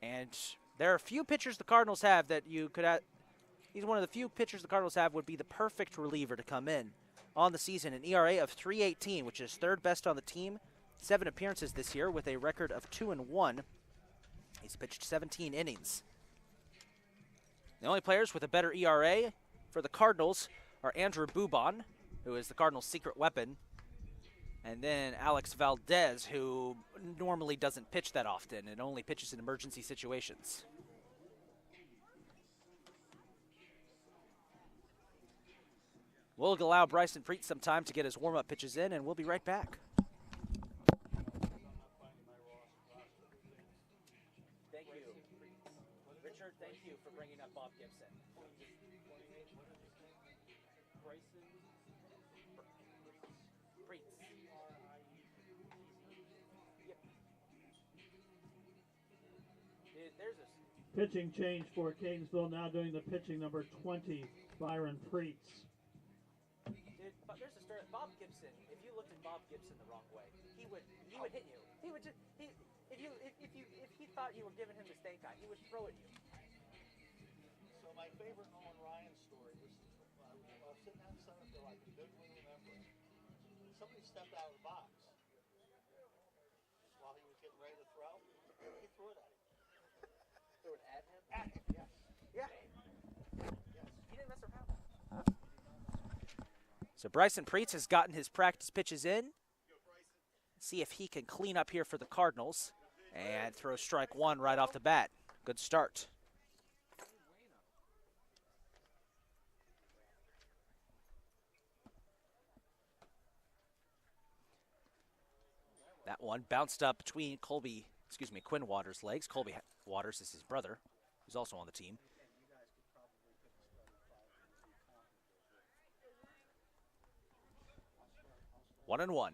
And there are a few pitchers the Cardinals have that you could have. He's one of the few pitchers the Cardinals have would be the perfect reliever to come in on the season. An ERA of 3.18, which is 3rd best on the team. 7 appearances this year with a record of 2-1. He's pitched 17 innings. The only players with a better ERA for the Cardinals are Andrew Bubon, who is the Cardinals' secret weapon, and then Alex Valdez, who normally doesn't pitch that often and only pitches in emergency situations. We'll allow Bryson Preetz some time to get his warm-up pitches in, and we'll be right back. Thank you. Richard, thank you for bringing up Bob Gibson. Bryson Preetz. Yep. There's a Pitching change for Catonsville, now doing the pitching number 20, Byron Preetz. But there's a story. Bob Gibson, if you looked at Bob Gibson the wrong way, he would hit you. He would just if he thought you were giving him the stink eye, he would throw at you. So my favorite Owen Ryan story was I was sitting out in center field, I can vividly remember it. Somebody stepped out of the box while he was getting ready to throw. He threw it at him. Threw it at him? At him, yes. Yeah. Yes. He didn't mess around. So Bryson Preetz has gotten his practice pitches in. See if he can clean up here for the Cardinals. And throw strike 1 right off the bat. Good start. That one bounced up between Quinn Waters' legs. Colby Waters is his brother, who's also on the team. One and one.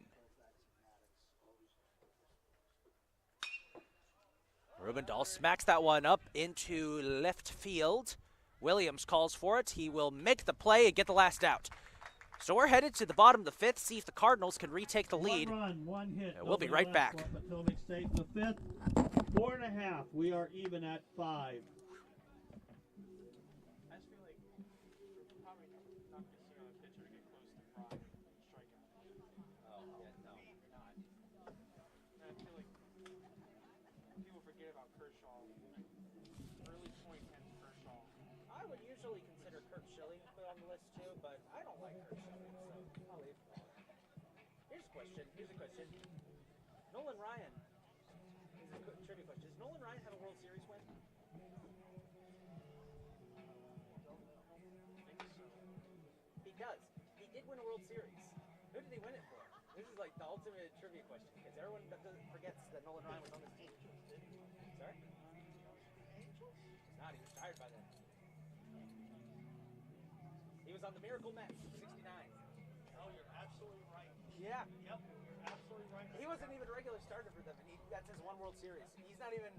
Rubendahl smacks that one up into left field. Williams calls for it. He will make the play and get the last out. So we're headed to the bottom of the fifth, see if the Cardinals can retake the lead. 1 run, 1 hit. And we'll be nobody right left back. for Potomac State in the fifth. 4.5. We are even at 5. I just feel like we're probably not going to see a pitcher get close to 5 strikeouts. Oh, yeah, no, you're not. And I feel like people forget about Kershaw. Early 2010s Kershaw. I would usually consider Kurt Schilling put on the list too, but I don't like Kurt Schilling, so I'll leave. Here's a question. Nolan Ryan. This is a trivia question. Does Nolan Ryan have a World Series win? He does. He did win a World Series. Who did he win it for? This is like the ultimate trivia question because everyone forgets that Nolan Ryan was on this team. Sorry? He's not. He was retired by then. He was on the Miracle Mets, 69. No, you're absolutely right. Yeah. Yep, you're absolutely right. He wasn't even a regular starter for them, and that's his one World Series. He's not even,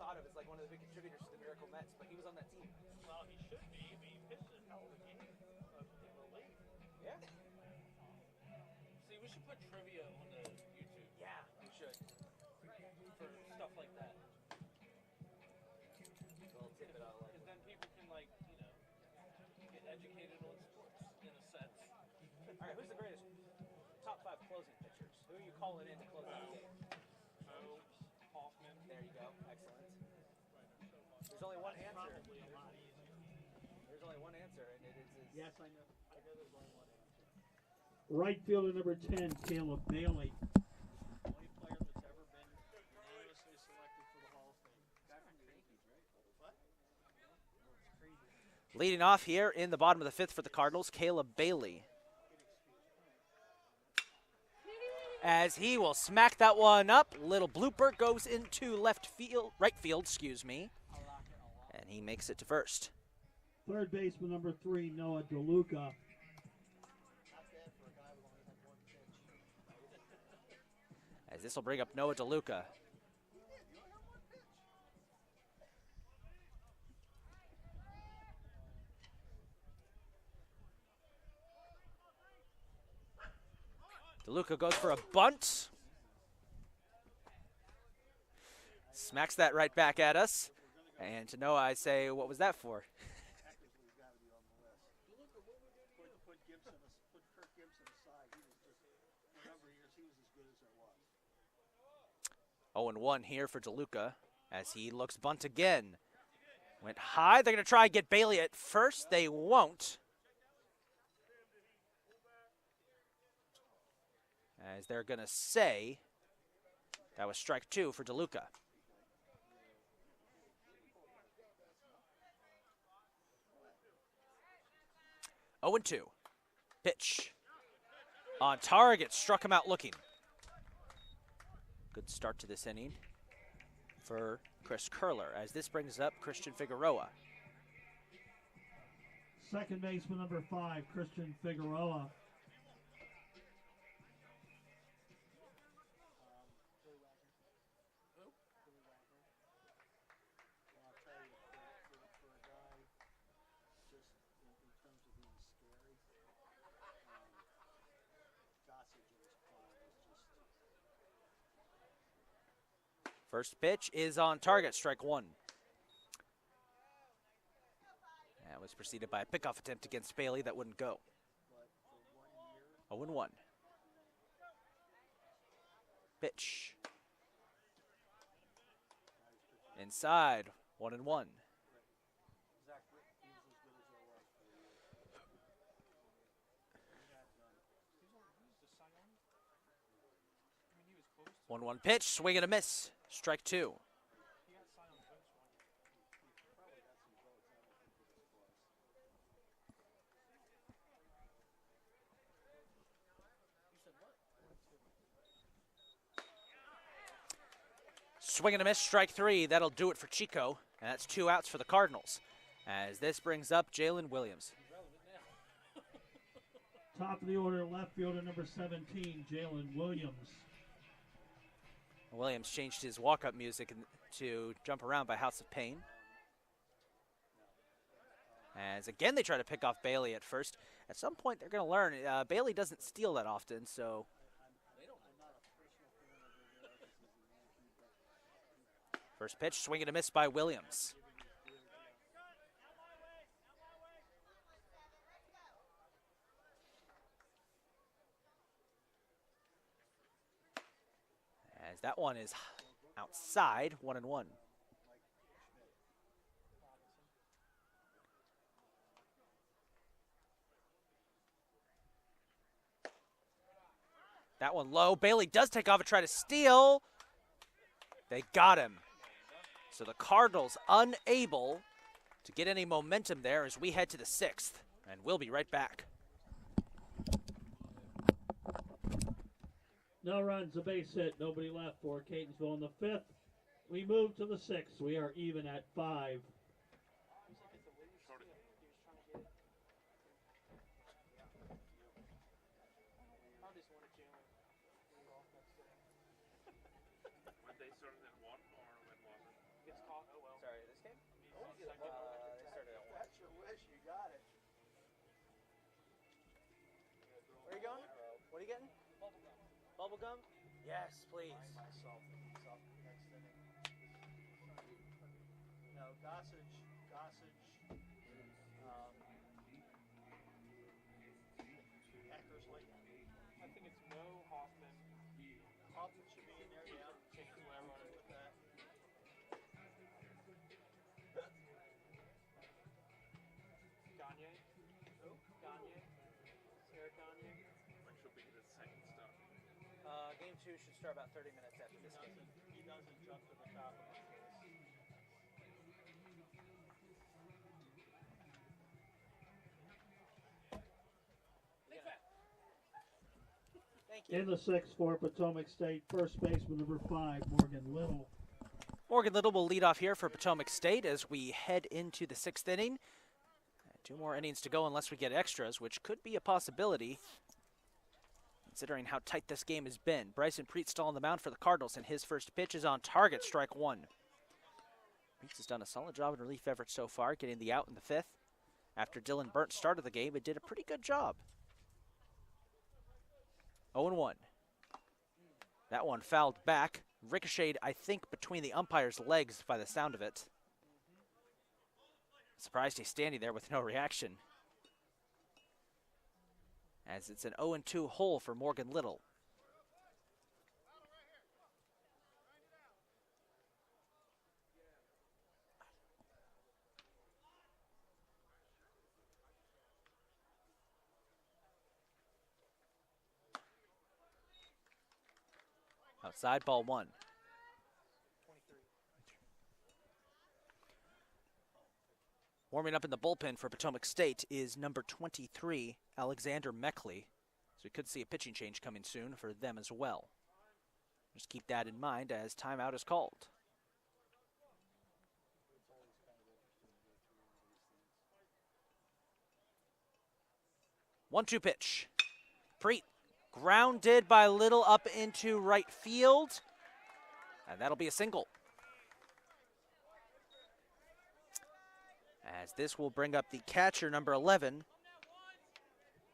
thought of as like one of the big contributors to the Miracle Mets, but he was on that team. Well, he should be. I mean, he pitched a hell of a game in relief. Yeah. See, we should put trivia on the YouTube Yeah, we should. for stuff like that. We'll tip it out later. Because then people can, like, get educated on sports in a sense. All right, who's the greatest top 5 closing pitchers? Who are you calling in to close out the game? Hoffman. There you go. Excellent. There's only one answer. Probably a lot easier. There's only one answer, and it is his. Yes, I know. I know there's only one answer. Right fielder number 10, Caleb Bailey. Only player that's ever been unanimously selected for the Hall of Fame. Guy from the Yankees, right? What? It's crazy. Leading off here in the bottom of the fifth for the Cardinals, Caleb Bailey. As he will smack that one up. Little blooper goes into right field, and he makes it to first. Third baseman number 3, Noah DeLuca. Not bad for a guy who only had 1 pitch. As this will bring up Noah DeLuca. DeLuca goes for a bunt. Smacks that right back at us. And to Noah, I say, what was that for? Technically, he's got to be on the list. Put Kirk Gibson aside. He was just, for a number of years, he was as good as there was. 0-1 here for DeLuca as he looks bunt again. Went high. They're going to try and get Bailey at first. They won't. As they're going to say that was strike 2 for DeLuca. Oh, 2. Pitch. On target. Struck him out looking. Good start to this inning for Chris Curler as this brings up Christian Figueroa. Second baseman number 5, Christian Figueroa. First pitch is on target, strike 1. That was preceded by a pickoff attempt against Bailey that wouldn't go. 0-1. Pitch. Inside, 1-1. One pitch, swing and a miss. Strike 2. Swing and a miss, strike three. That'll do it for Chico. And that's 2 outs for the Cardinals. As this brings up Jalen Williams. Top of the order, left fielder number 17, Jalen Williams. Williams changed his walk-up music to Jump Around by House of Pain. As again, they try to pick off Bailey at first. At some point, they're going to learn. Bailey doesn't steal that often, so. First pitch, swing and a miss by Williams. As that one is outside, 1-1. That one low. Bailey does take off and try to steal. They got him. So the Cardinals unable to get any momentum there as we head to the 6th. And we'll be right back. No runs, a base hit, nobody left for Catonsville in the 5th. We move to the 6th. We are even at 5. When they started at 1 or when was it? Gets caught. Oh well. Sorry, this game? They started at 1. That's your wish, you got it. Where are you going? What are you getting? Bubble gum? Yes, please. Myself next inning. No, Gossage, Eckersley. I think it's Mo Hoffman. Hoffman should be in there, yeah. Change where I'm running with that. Gagne. Who? Gagne. Eric Gagne. When should be the second start? Game 2 should start about 30 minutes after this game. He doesn't jump to the top of the case. Thank you. In the 6th for Potomac State, first baseman number 5, Morgan Little. Morgan Little will lead off here for Potomac State as we head into the 6th inning. 2 more innings to go unless we get extras, which could be a possibility considering how tight this game has been. Bryson Preet still on the mound for the Cardinals, and his first pitch is on target, strike 1. Preet has done a solid job in relief effort so far, getting the out in the 5th. After Dylan Burnt started the game, it did a pretty good job. 0-1. That one fouled back. Ricocheted, I think, between the umpire's legs by the sound of it. Surprised he's standing there with no reaction. As it's an 0-2 hole for Morgan Little. Outside, ball 1. Warming up in the bullpen for Potomac State is number 23, Alexander Meckley. So we could see a pitching change coming soon for them as well. Just keep that in mind as timeout is called. 1-2 pitch. Preet grounded by Little up into right field. And that'll be a single. As this will bring up the catcher, number 11,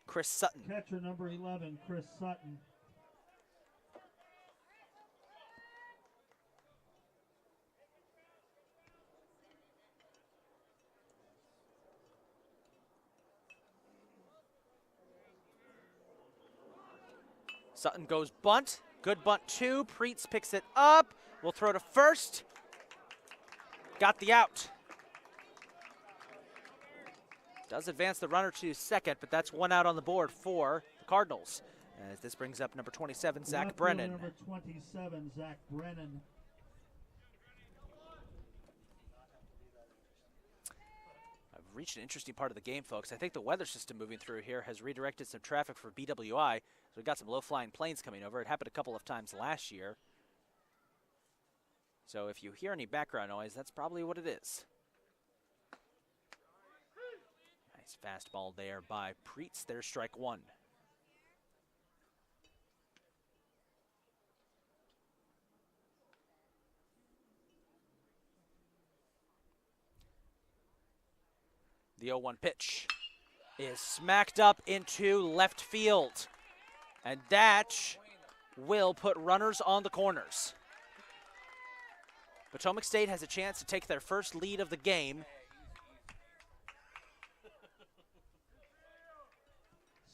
Chris Sutton. Catcher number 11, Chris Sutton. Sutton goes bunt. Good bunt 2. Preetz picks it up. Will throw to first. Got the out. Does advance the runner to second, but that's 1 out on the board for the Cardinals. As this brings up number 27, Zach Left Brennan. fielder number 27, Zach Brennan. I've reached an interesting part of the game, folks. I think the weather system moving through here has redirected some traffic for BWI. So we've got some low-flying planes coming over. It happened a couple of times last year. So if you hear any background noise, that's probably what it is. Nice fastball there by Preetz. There's strike one. The 0-1 pitch is smacked up into left field. And that will put runners on the corners. Potomac State has a chance to take their first lead of the game.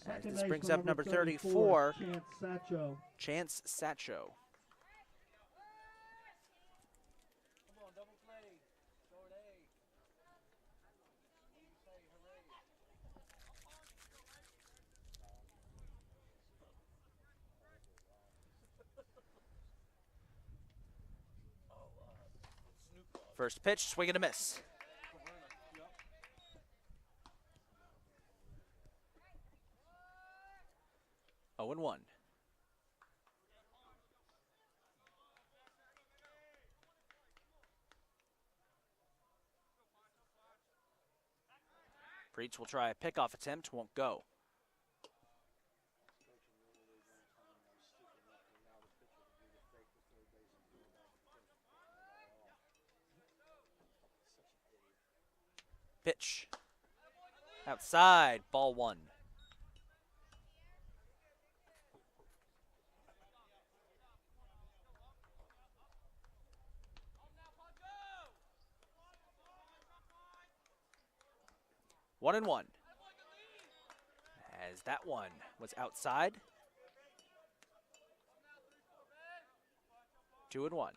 As this brings up number 34, Chance Satcho. First pitch, swing and a miss. Oh and 1. Preetz will try a pickoff attempt, won't go. Pitch. Outside, ball 1. One and 1. As that one was outside. 2 and 1.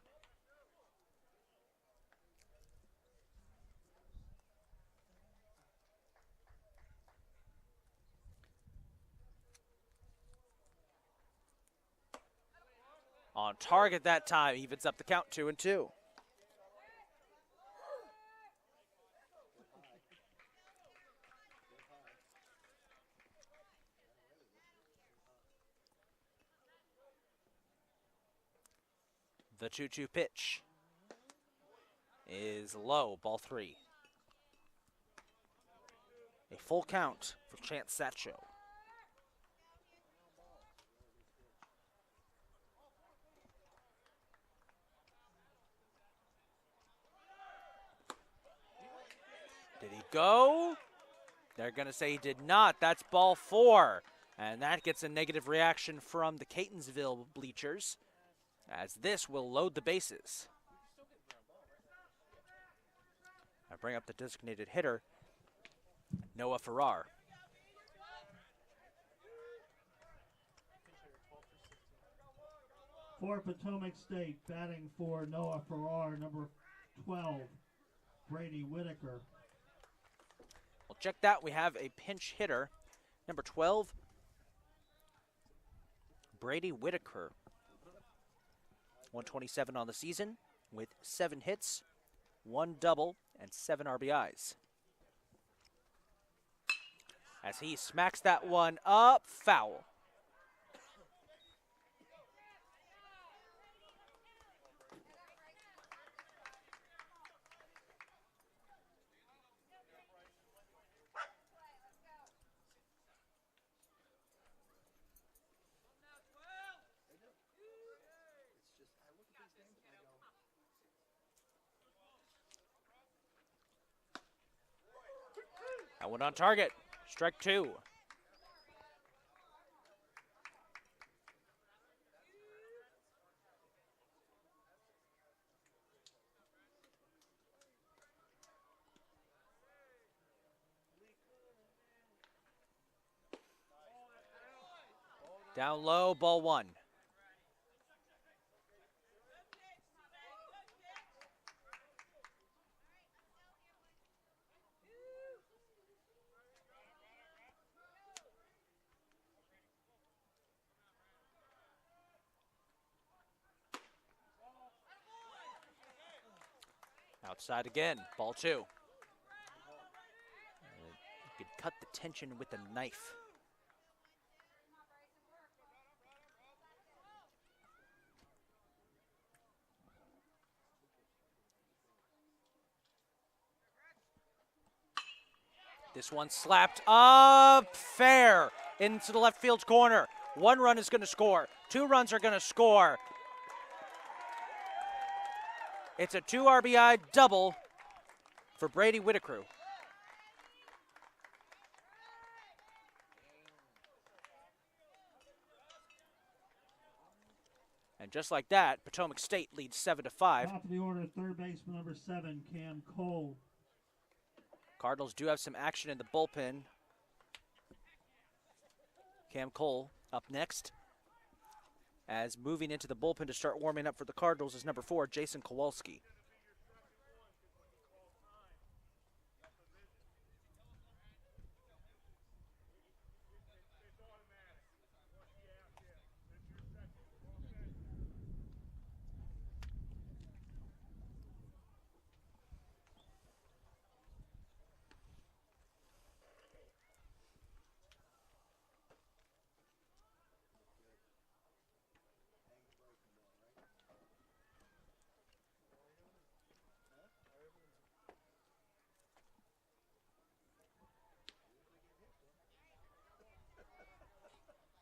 On target that time, evens up the count, 2 and 2. The 2-2 pitch is low, ball 3. A full count for Chance Satcho. Did he go? They're going to say he did not. That's ball 4. And that gets a negative reaction from the Catonsville bleachers, as this will load the bases. I bring up the designated hitter, Noah Farrar. For Potomac State, batting for Noah Farrar, number 12, Brady Whitaker. Well, check that. We have a pinch hitter, number 12, Brady Whitaker. 127 on the season with 7 hits, 1 double, and 7 RBIs. As he smacks that one up, foul. That one on target. Strike 2. Down low, ball 1. Outside again, ball 2. You could cut the tension with a knife. This one slapped up fair into the left field corner. 1 run is going to score. 2 runs are going to score. It's a 2 RBI double for Brady Whitacrew. And just like that, Potomac State leads 7-5. Top of the order, third baseman number 7, Cam Cole. Cardinals do have some action in the bullpen. Cam Cole up next. As moving into the bullpen to start warming up for the Cardinals is number 4, Jason Kowalski.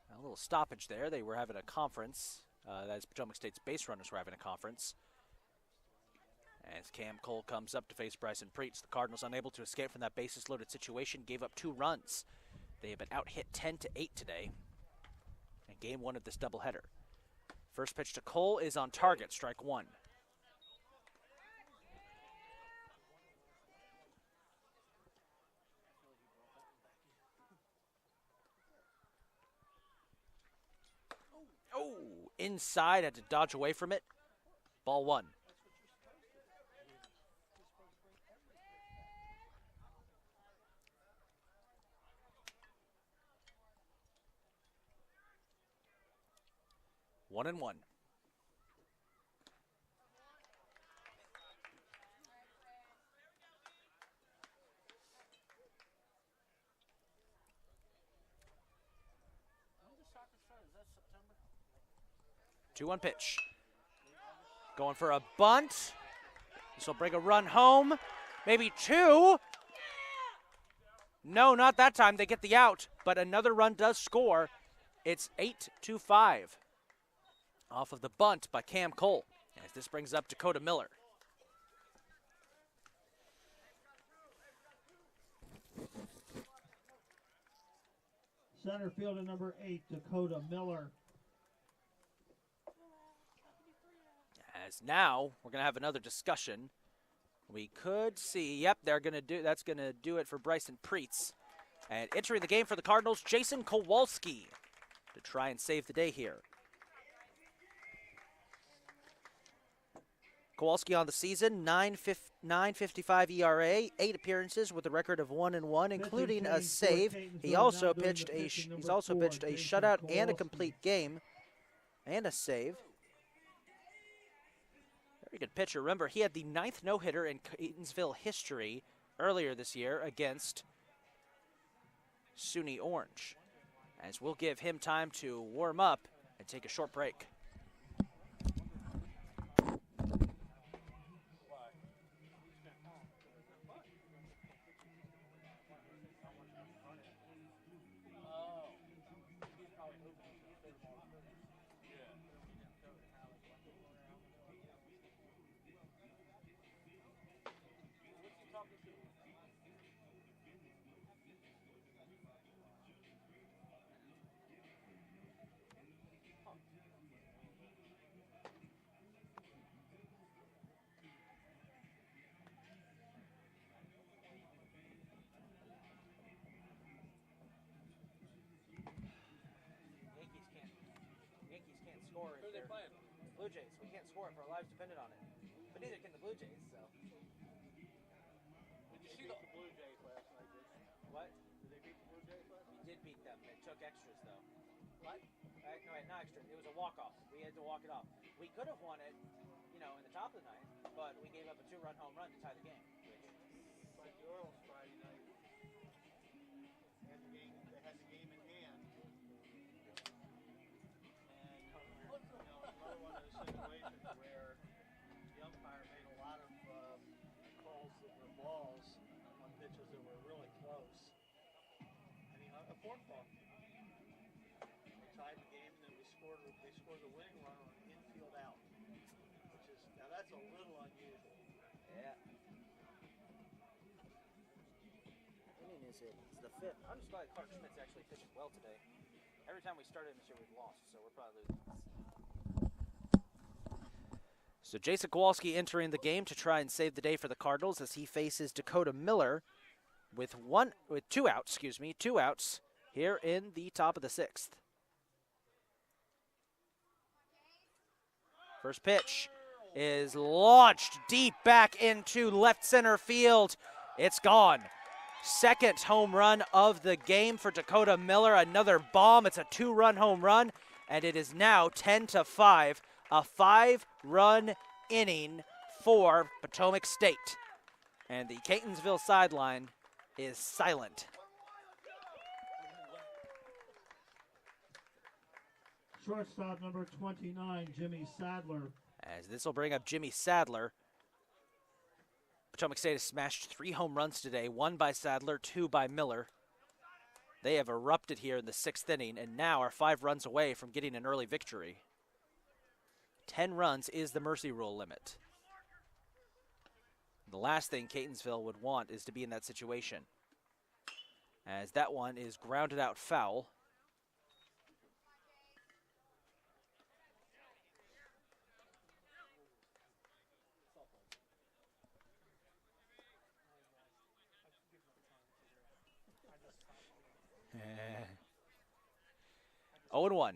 A little stoppage there. They were having a conference. That is, Potomac State's base runners were having a conference. As Cam Cole comes up to face Bryson Preetz, the Cardinals unable to escape from that bases-loaded situation, gave up 2 runs. They have been out-hit 10-8 today in game 1 of this doubleheader. First pitch to Cole is on target, strike 1. Oh, inside, had to dodge away from it. Ball 1. One and one. Two-one pitch. Going for a bunt. This will bring a run home. Maybe 2. No, not that time. They get the out, but another run does score. It's 8-5 off of the bunt by Cam Cole, as this brings up Dakota Miller. Center fielder number 8, Dakota Miller. As now we're going to have another discussion. We could see, yep, that's going to do it for Bryson Preetz. And entering the game for the Cardinals, Jason Kowalski to try and save the day here. Kowalski on the season, 9.55 ERA, 8 appearances with a record of 1-1, including a save. He also pitched he's also pitched a shutout and a complete game, and a save. Very good pitcher. Remember, he had the 9th no-hitter in Catonsville history earlier this year against SUNY Orange. As we'll give him time to warm up and take a short break. Blue Jays. We can't score if our lives depended on it. But neither can the Blue Jays, so. Did you see the Blue Jays last night, didn't they? What? Did they beat the Blue Jays last night? We did beat them. It took extras, though. What? No, wait, not extra. It was a walk-off. We had to walk it off. We could have won it, in the top of the ninth, but we gave up a 2-run home run to tie the game. Like the Orioles Friday night. They had the game in hand. Another one of those situations where the umpire made a lot of calls that were balls on pitches that were really close. fourth ball. They tied the game, and then they scored the winning run on an infield out, which is, now that's a little unusual. Yeah. Inning is it? It's the fifth. I'm just glad Clark Schmidt's actually pitching well today. Every time we started him this year, we've lost, so we're probably losing. So Jason Kowalski entering the game to try and save the day for the Cardinals as he faces Dakota Miller with two outs here in the top of the sixth. First pitch is launched deep back into left center field. It's gone. Second home run of the game for Dakota Miller. Another bomb. It's a 2-run home run, and it is now 10-5. A 5-run inning for Potomac State. And the Catonsville sideline is silent. Shortstop number 29, Jimmy Sadler. As this will bring up Jimmy Sadler. Potomac State has smashed 3 home runs today, 1 by Sadler, 2 by Miller. They have erupted here in the 6th inning and now are 5 runs away from getting an early victory. 10 runs is the mercy rule limit. The last thing Catonsville would want is to be in that situation, as that one is grounded out foul. Oh, and 1.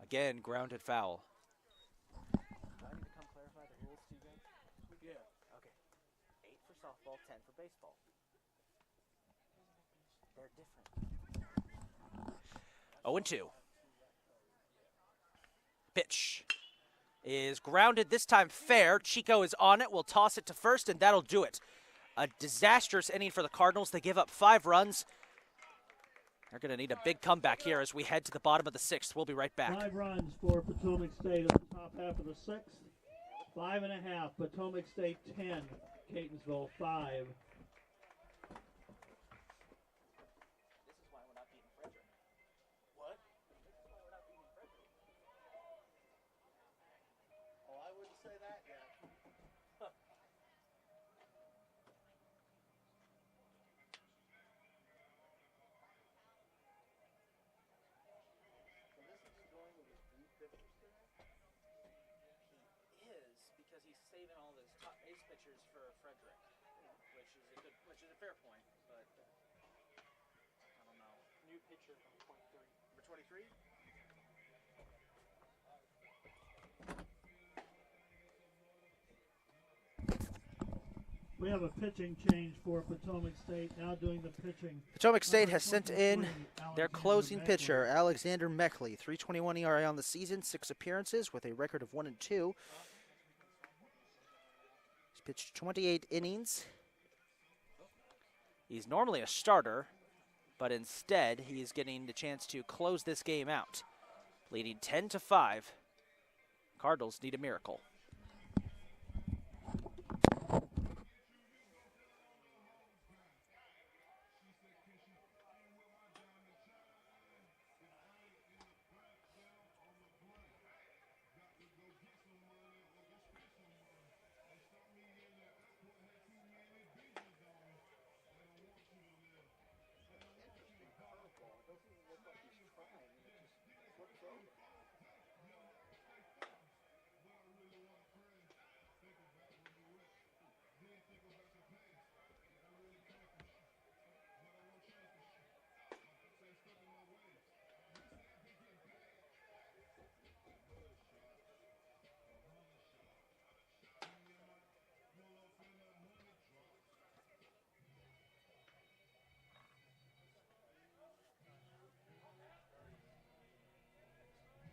Again, grounded foul. Do I need to come clarify the rules to you guys? Yeah. Okay. 8 for softball, 10 for baseball. They're different. 0-2. Pitch is grounded, this time fair. Chico is on it, will toss it to first, and that'll do it. A disastrous inning for the Cardinals. They give up 5 runs. They're going to need a big comeback here as we head to the bottom of the 6th. We'll be right back. 5 runs for Potomac State at the top half of the 6th. 5.5, Potomac State 10, Catonsville 5. This is why we're not beating Frederick. What? This is why we're not beating Frederick. Oh, I wouldn't say that yet. So this is going with his deep pitchers today? He is, because he's saving all those top ace pitchers for Frederick, which is a fair point, but I don't know. New pitcher number 23. Number 23? We have a pitching change for Potomac State, now doing the pitching. Potomac State Number has sent 23, in their Alexander closing Meckley. pitcher, Alexander Meckley. 3.21 ERA on the season, 6 appearances with a record of 1-2. He's pitched 28 innings. He's normally a starter, but instead he's getting the chance to close this game out. Leading 10-5. Cardinals need a miracle.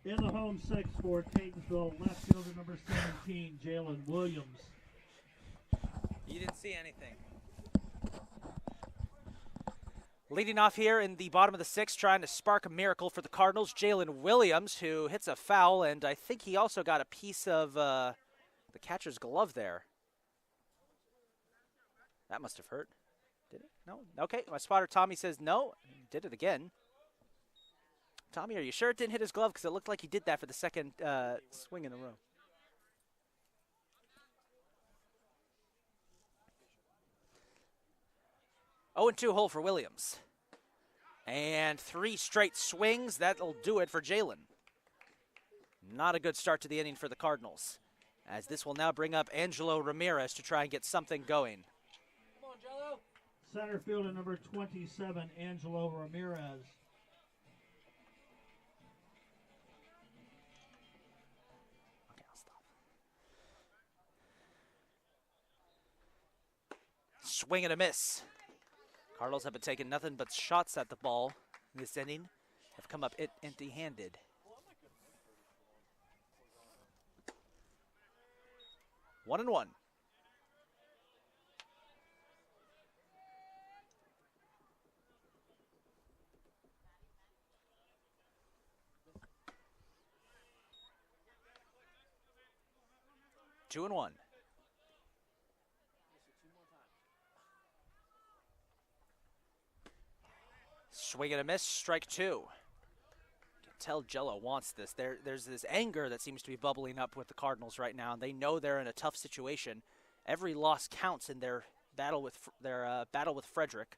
In the home 6 for Catonsville, left fielder number 17, Jalen Williams. You didn't see anything. Leading off here in the bottom of the 6th, trying to spark a miracle for the Cardinals, Jalen Williams, who hits a foul, and I think he also got a piece of the catcher's glove there. That must have hurt, did it? No? Okay, my spotter Tommy says no. Did it again. Tommy, are you sure it didn't hit his glove? Because it looked like he did that for the second swing in a row. Oh, and 2 hole for Williams. And 3 straight swings. That'll do it for Jalen. Not a good start to the inning for the Cardinals, as this will now bring up Angelo Ramirez to try and get something going. Come on, Jello. Center fielder number 27, Angelo Ramirez. Okay, I'll stop. Swing and a miss. Cardinals have been taking nothing but shots at the ball this inning. Have come up empty-handed. 1-1. Two and one. Swing and a miss, strike 2. You can tell Jello wants this. There's this anger that seems to be bubbling up with the Cardinals right now, and they know they're in a tough situation. Every loss counts in their battle with Frederick.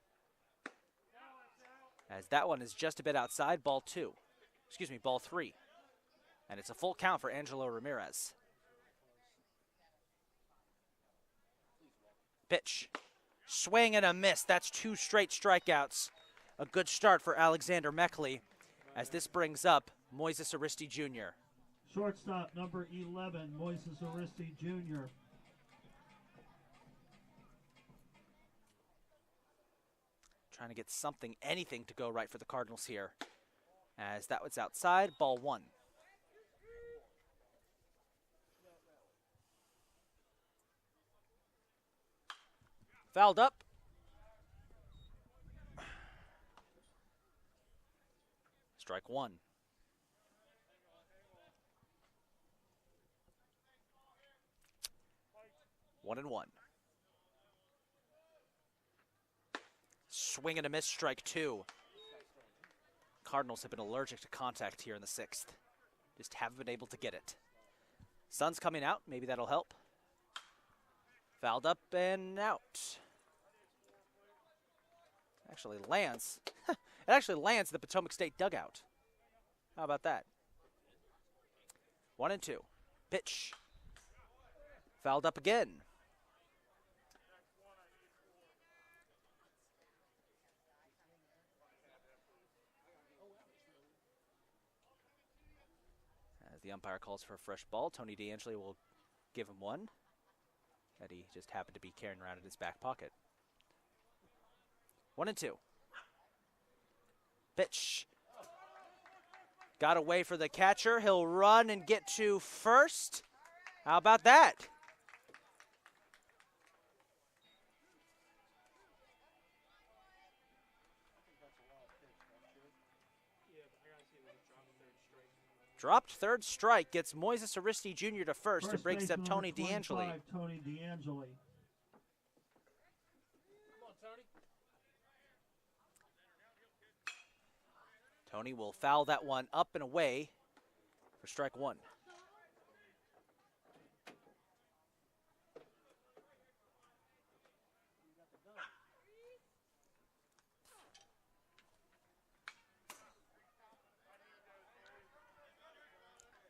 As that one is just a bit outside, ball 3. And it's a full count for Angelo Ramirez. Pitch. Swing and a miss. That's 2 straight strikeouts. A good start for Alexander Meckley, as this brings up Moises Aristi Jr. Shortstop number 11, Moises Aristi Jr. Trying to get something, anything to go right for the Cardinals here, as that was outside, ball 1. Fouled up. Strike 1. One and one. Swing and a miss, strike 2. Cardinals have been allergic to contact here in the 6th. Just haven't been able to get it. Sun's coming out, maybe that'll help. Fouled up and out. Actually lands. It actually lands in the Potomac State dugout. How about that? 1 and 2. Pitch. Fouled up again. As the umpire calls for a fresh ball, Tony DeAngeli will give him one that he just happened to be carrying around in his back pocket. 1 and 2. Pitch. Got away for the catcher. He'll run and get to first. How about that? Dropped third strike, gets Moises Aristi Jr. to first and brings up Tony DeAngeli. Tony DeAngeli. Tony will foul that one up and away for strike 1.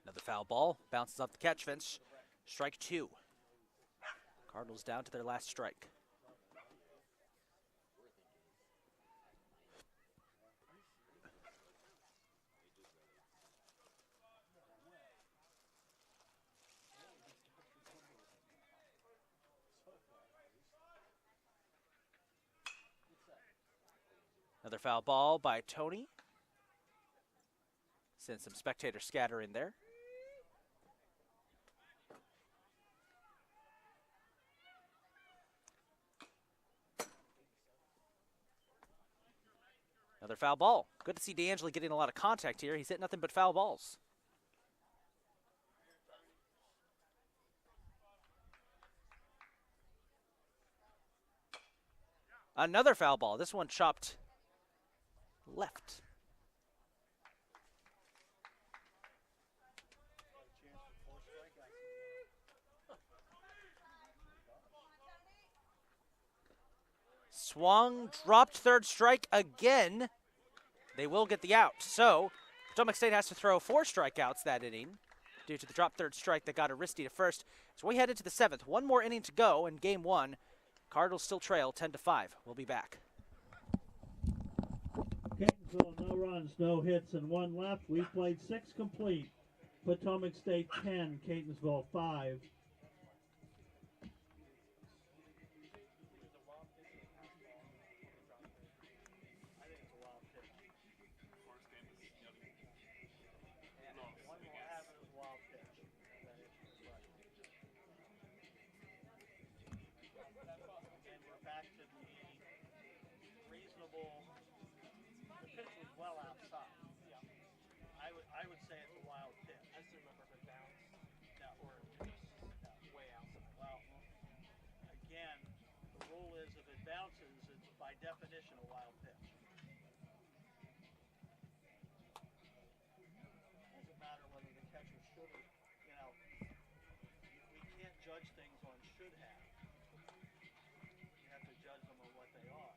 Another foul ball, bounces off the catch fence. Strike 2. Cardinals down to their last strike. Another foul ball by Tony. Send some spectator scatter in there. Another foul ball. Good to see DeAngeli getting a lot of contact here. He's hit nothing but foul balls. Another foul ball. This one chopped left. Swung, dropped third strike again. They will get the out. So Potomac State has to throw 4 strikeouts that inning due to the drop third strike that got Aristi to first. So we head into the 7th. One more inning to go in game 1. Cardinals still trail 10-5. We'll be back. Catonsville, no runs, no hits, and 1 left. We played 6 complete. Potomac State 10, Catonsville 5. Well outside. Yeah. I would say it's a wild pitch. I just remember if it bounced. No, or Way outside. well, again, the rule is if it bounces, it's by definition a wild pitch. Doesn't matter whether the catcher should or, we can't judge things on should have. You have to judge them on what they are.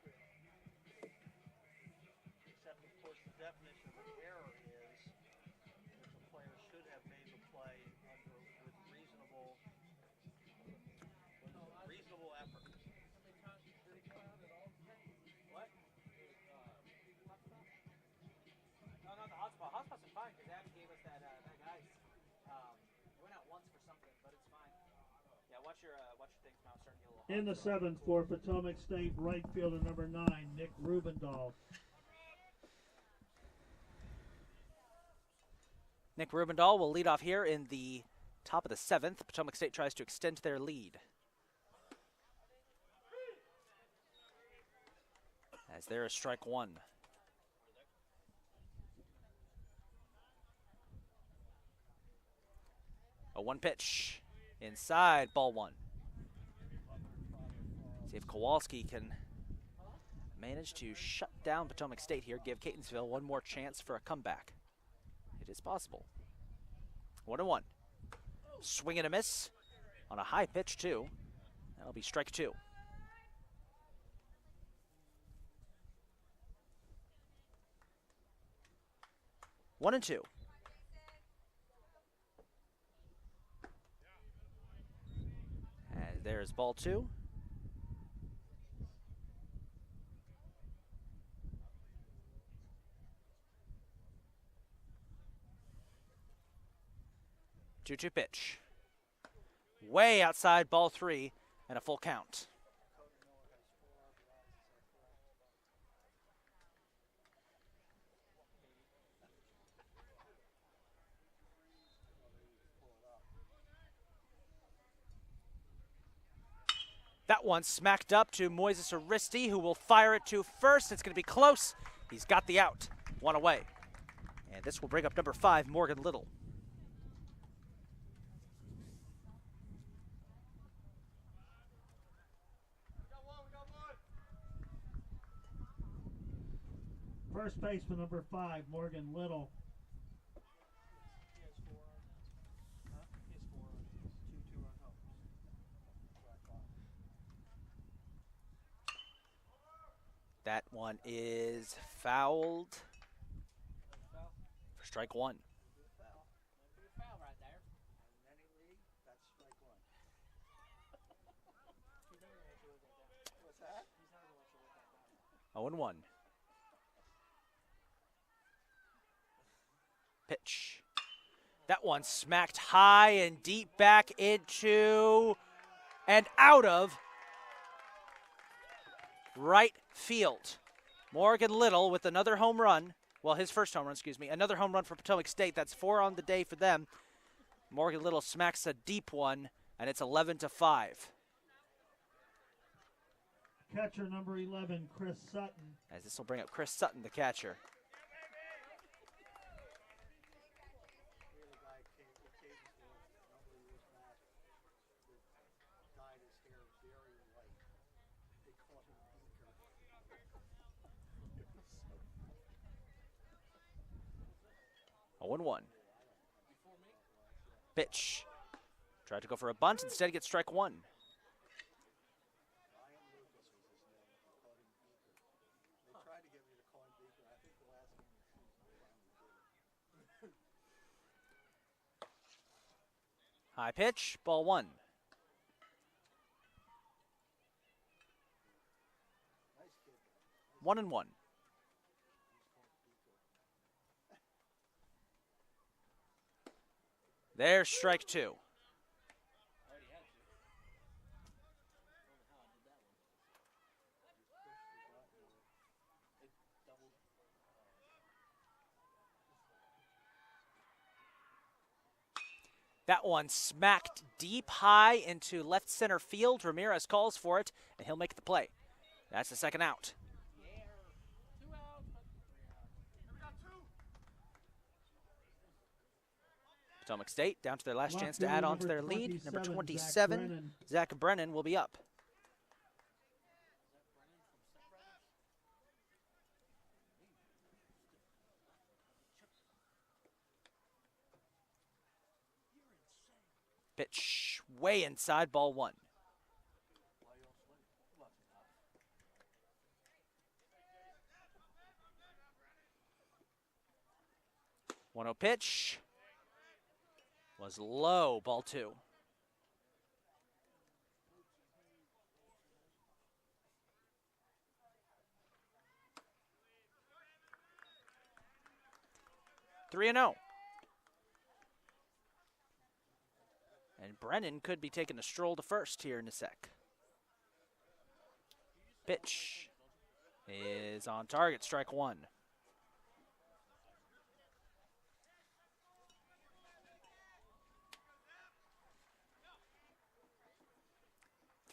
Except, of course, the definition of an error is that the player should have made the play with reasonable effort. What? No, not the hotspot. Hotspot's fine because Abby gave us that guy's. It went out once for something, but it's fine. Yeah, watch your things now starting to get a little. In the 7th for Potomac State, right fielder number 9, Nick Rubendahl. Nick Rubendahl will lead off here in the top of the 7th. Potomac State tries to extend their lead. As there is strike 1. A 1 pitch. Inside, ball 1. See if Kowalski can manage to shut down Potomac State here, give Catonsville one more chance for a comeback. It is possible. 1-1. Swing and a miss on a high pitch, too. That'll be strike 2. One and 2. And there's ball 2. Two-two pitch. Way outside, ball 3, and a full count. That one smacked up to Moises Aristi, who will fire it to first. It's going to be close. He's got the out. 1 away. And this will bring up number 5, Morgan Little. First baseman number 5, Morgan Little. He has 4 runs. Huh? He has 4 runs. 2 2-run homers. That one is fouled for strike 1. Foul. Foul right there. In any league, that's strike 1. He's never gonna let you live that down. What's that? He's never gonna let you live that down. 0-1. Pitch. That one smacked high and deep back into and out of right field. Morgan Little with another home run. Well, his first home run, excuse me. Another home run for Potomac State. That's 4 on the day for them. Morgan Little smacks a deep one, and it's 11-5. Catcher number 11, Chris Sutton. As this will bring up Chris Sutton, the catcher. 0-1. Pitch. Tried to go for a bunt, instead gets strike one. They tried to get me to call him Beaker. I think the last game of the season I finally did it. High pitch, ball one. Nice kid. 1-1. There's strike two. That one smacked deep high into left center field. Ramirez calls for it, and he'll make the play. That's the second out. Potomac State down to their last chance to add on to their lead. Number 27, Zach Brennan will be up. Pitch way inside, ball one. 1-0 pitch. Was low, ball two. Three and 0. And Brennan could be taking a stroll to first here in a sec. Pitch is on target, strike one.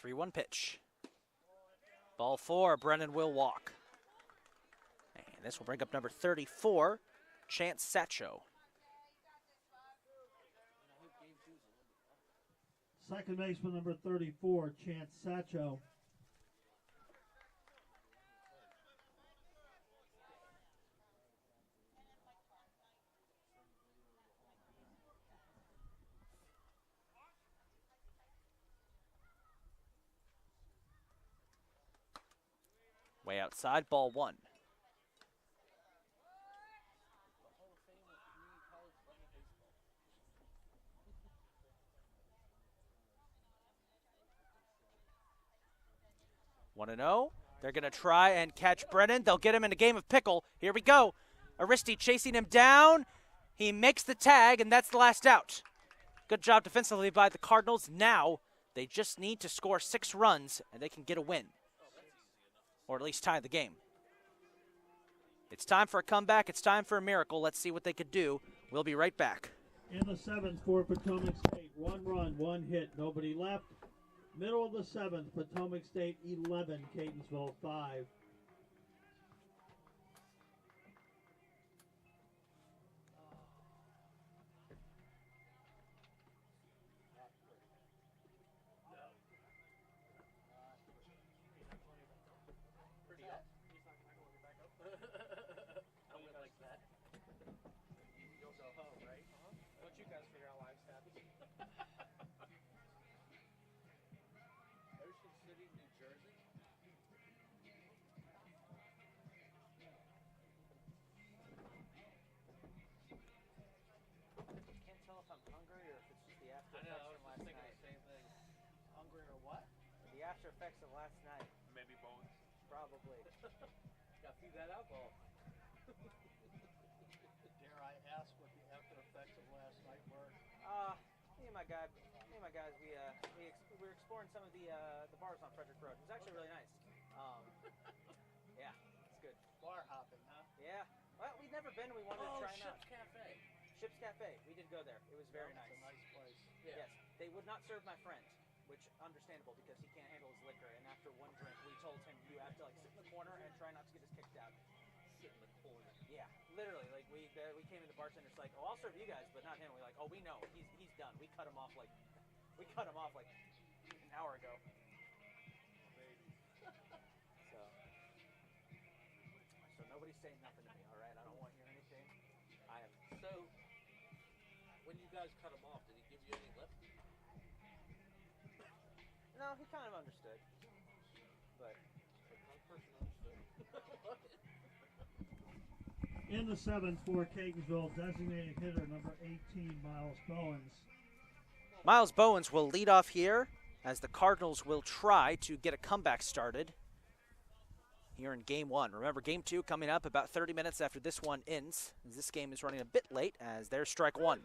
3-1 pitch. Ball four, Brennan will walk. And this will bring up number 34, Chance Satcho. Second baseman number 34, Chance Satcho. Way outside, ball one. One and 0. They're going to try and catch Brennan. They'll get him in a game of pickle. Here we go. Aristi chasing him down. He makes the tag, and that's the last out. Good job defensively by the Cardinals. Now they just need to score 6 runs, and they can get a win. Or at least tie the game. It's time for a comeback. It's time for a miracle. Let's see what they could do. We'll be right back. In the 7th for Potomac State, 1 run, 1 hit, nobody left. Middle of the 7th, Potomac State 11, Catonsville 5. After effects of last night. Maybe bones. Probably. Got to feed that alcohol. Dare I ask what the after effects of last night were? Me and my guys, we were exploring some of the bars on Frederick Road. It was actually really nice. Yeah, it's good. Bar hopping, huh? Yeah. Well, we'd never been. We wanted to try it out. Ship's Cafe. Ship's Cafe. We did go there. It was very nice. It's a nice place. Yeah. Yes. They would not serve my friend, which understandable because he can't handle his liquor. And after one drink, we told him you have to sit in the corner and try not to get us kicked out. Sit in the corner. Yeah, literally. Like we came in, the bartender's like, "Oh, I'll serve you guys, but not him." We're like, "Oh, we know. He's done. We cut him off like an hour ago." So nobody's saying nothing to me. All right, I don't want to hear anything. I am So guys cut him off, did he give you any lip? No, he kind of understood. But One person understood. In the 7th for Catonsville, designated hitter number 18, Miles Bowens. Miles Bowens will lead off here as the Cardinals will try to get a comeback started here in game 1. Remember, game 2 coming up about 30 minutes after this one ends. This game is running a bit late as there's strike 1.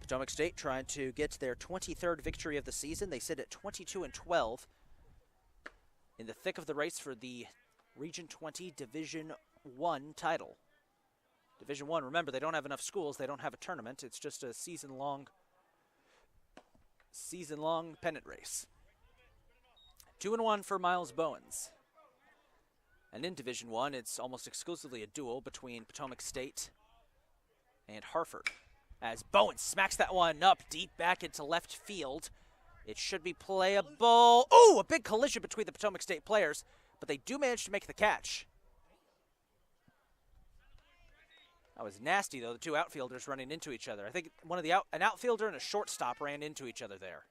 Potomac State trying to get their 23rd victory of the season. They sit at 22-12 in the thick of the race for the Region 20 Division 1 title. Division 1, remember, they don't have enough schools. They don't have a tournament. It's just a season-long pennant race. 2-1 for Miles Bowens. And in Division 1, it's almost exclusively a duel between Potomac State and Hartford. As Bowens smacks that one up deep back into left field. It should be playable. Oh, a big collision between the Potomac State players, but they do manage to make the catch. That was nasty, though, the two outfielders running into each other. I think an outfielder and a shortstop ran into each other there.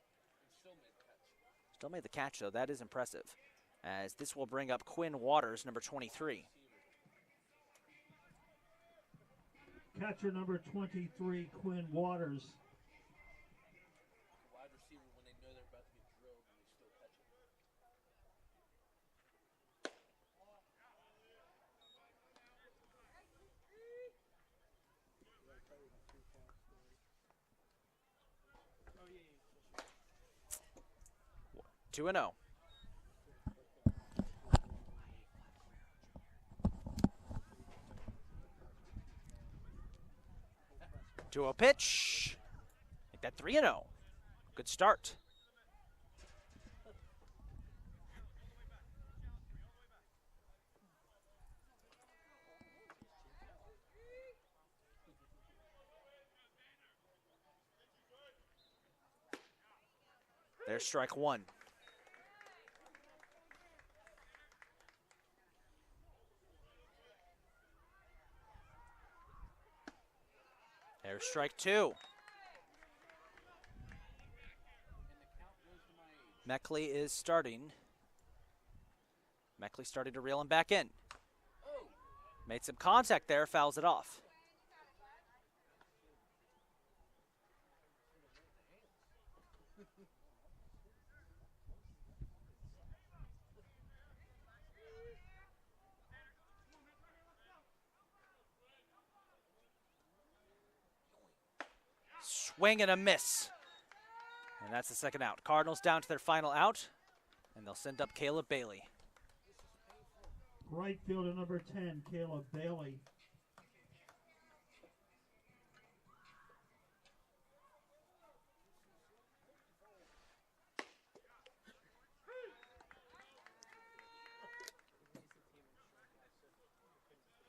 Still made the catch, though. That is impressive, as this will bring up Quinn Waters, number 23. Catcher number 23, Quinn Waters. Wide receiver, when they know they're about to get drilled, and they still catch it. Oh, 2-0. To a pitch. Make that 3-0. Good start. There's strike 1. There's strike 2. Meckley is starting. Meckley starting to reel him back in. Made some contact there, fouls it off. Swing and a miss. And that's the second out. Cardinals down to their final out, and they'll send up Caleb Bailey. Right fielder number 10, Caleb Bailey.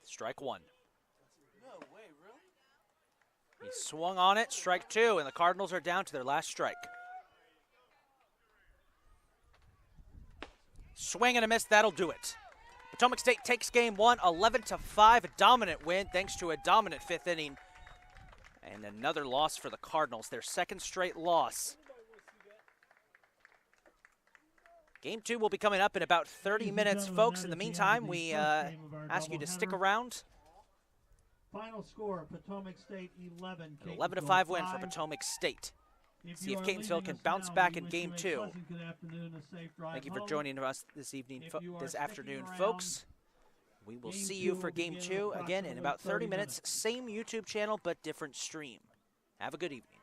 Strike 1. No way, really? He swung on it, strike 2, and the Cardinals are down to their last strike. Swing and a miss, that'll do it. Potomac State takes game 1, 11-5, a dominant win thanks to a dominant 5th inning. And another loss for the Cardinals, their second straight loss. Game 2 will be coming up in about 30 minutes, folks. In the meantime, we ask you to stick around. Final score, Potomac State 11. An 11-5 win for Potomac State. See if Catonsville can bounce back in game 2. Thank you for joining us this afternoon, folks. We will see you for game 2 again in about 30 minutes. Same YouTube channel, but different stream. Have a good evening.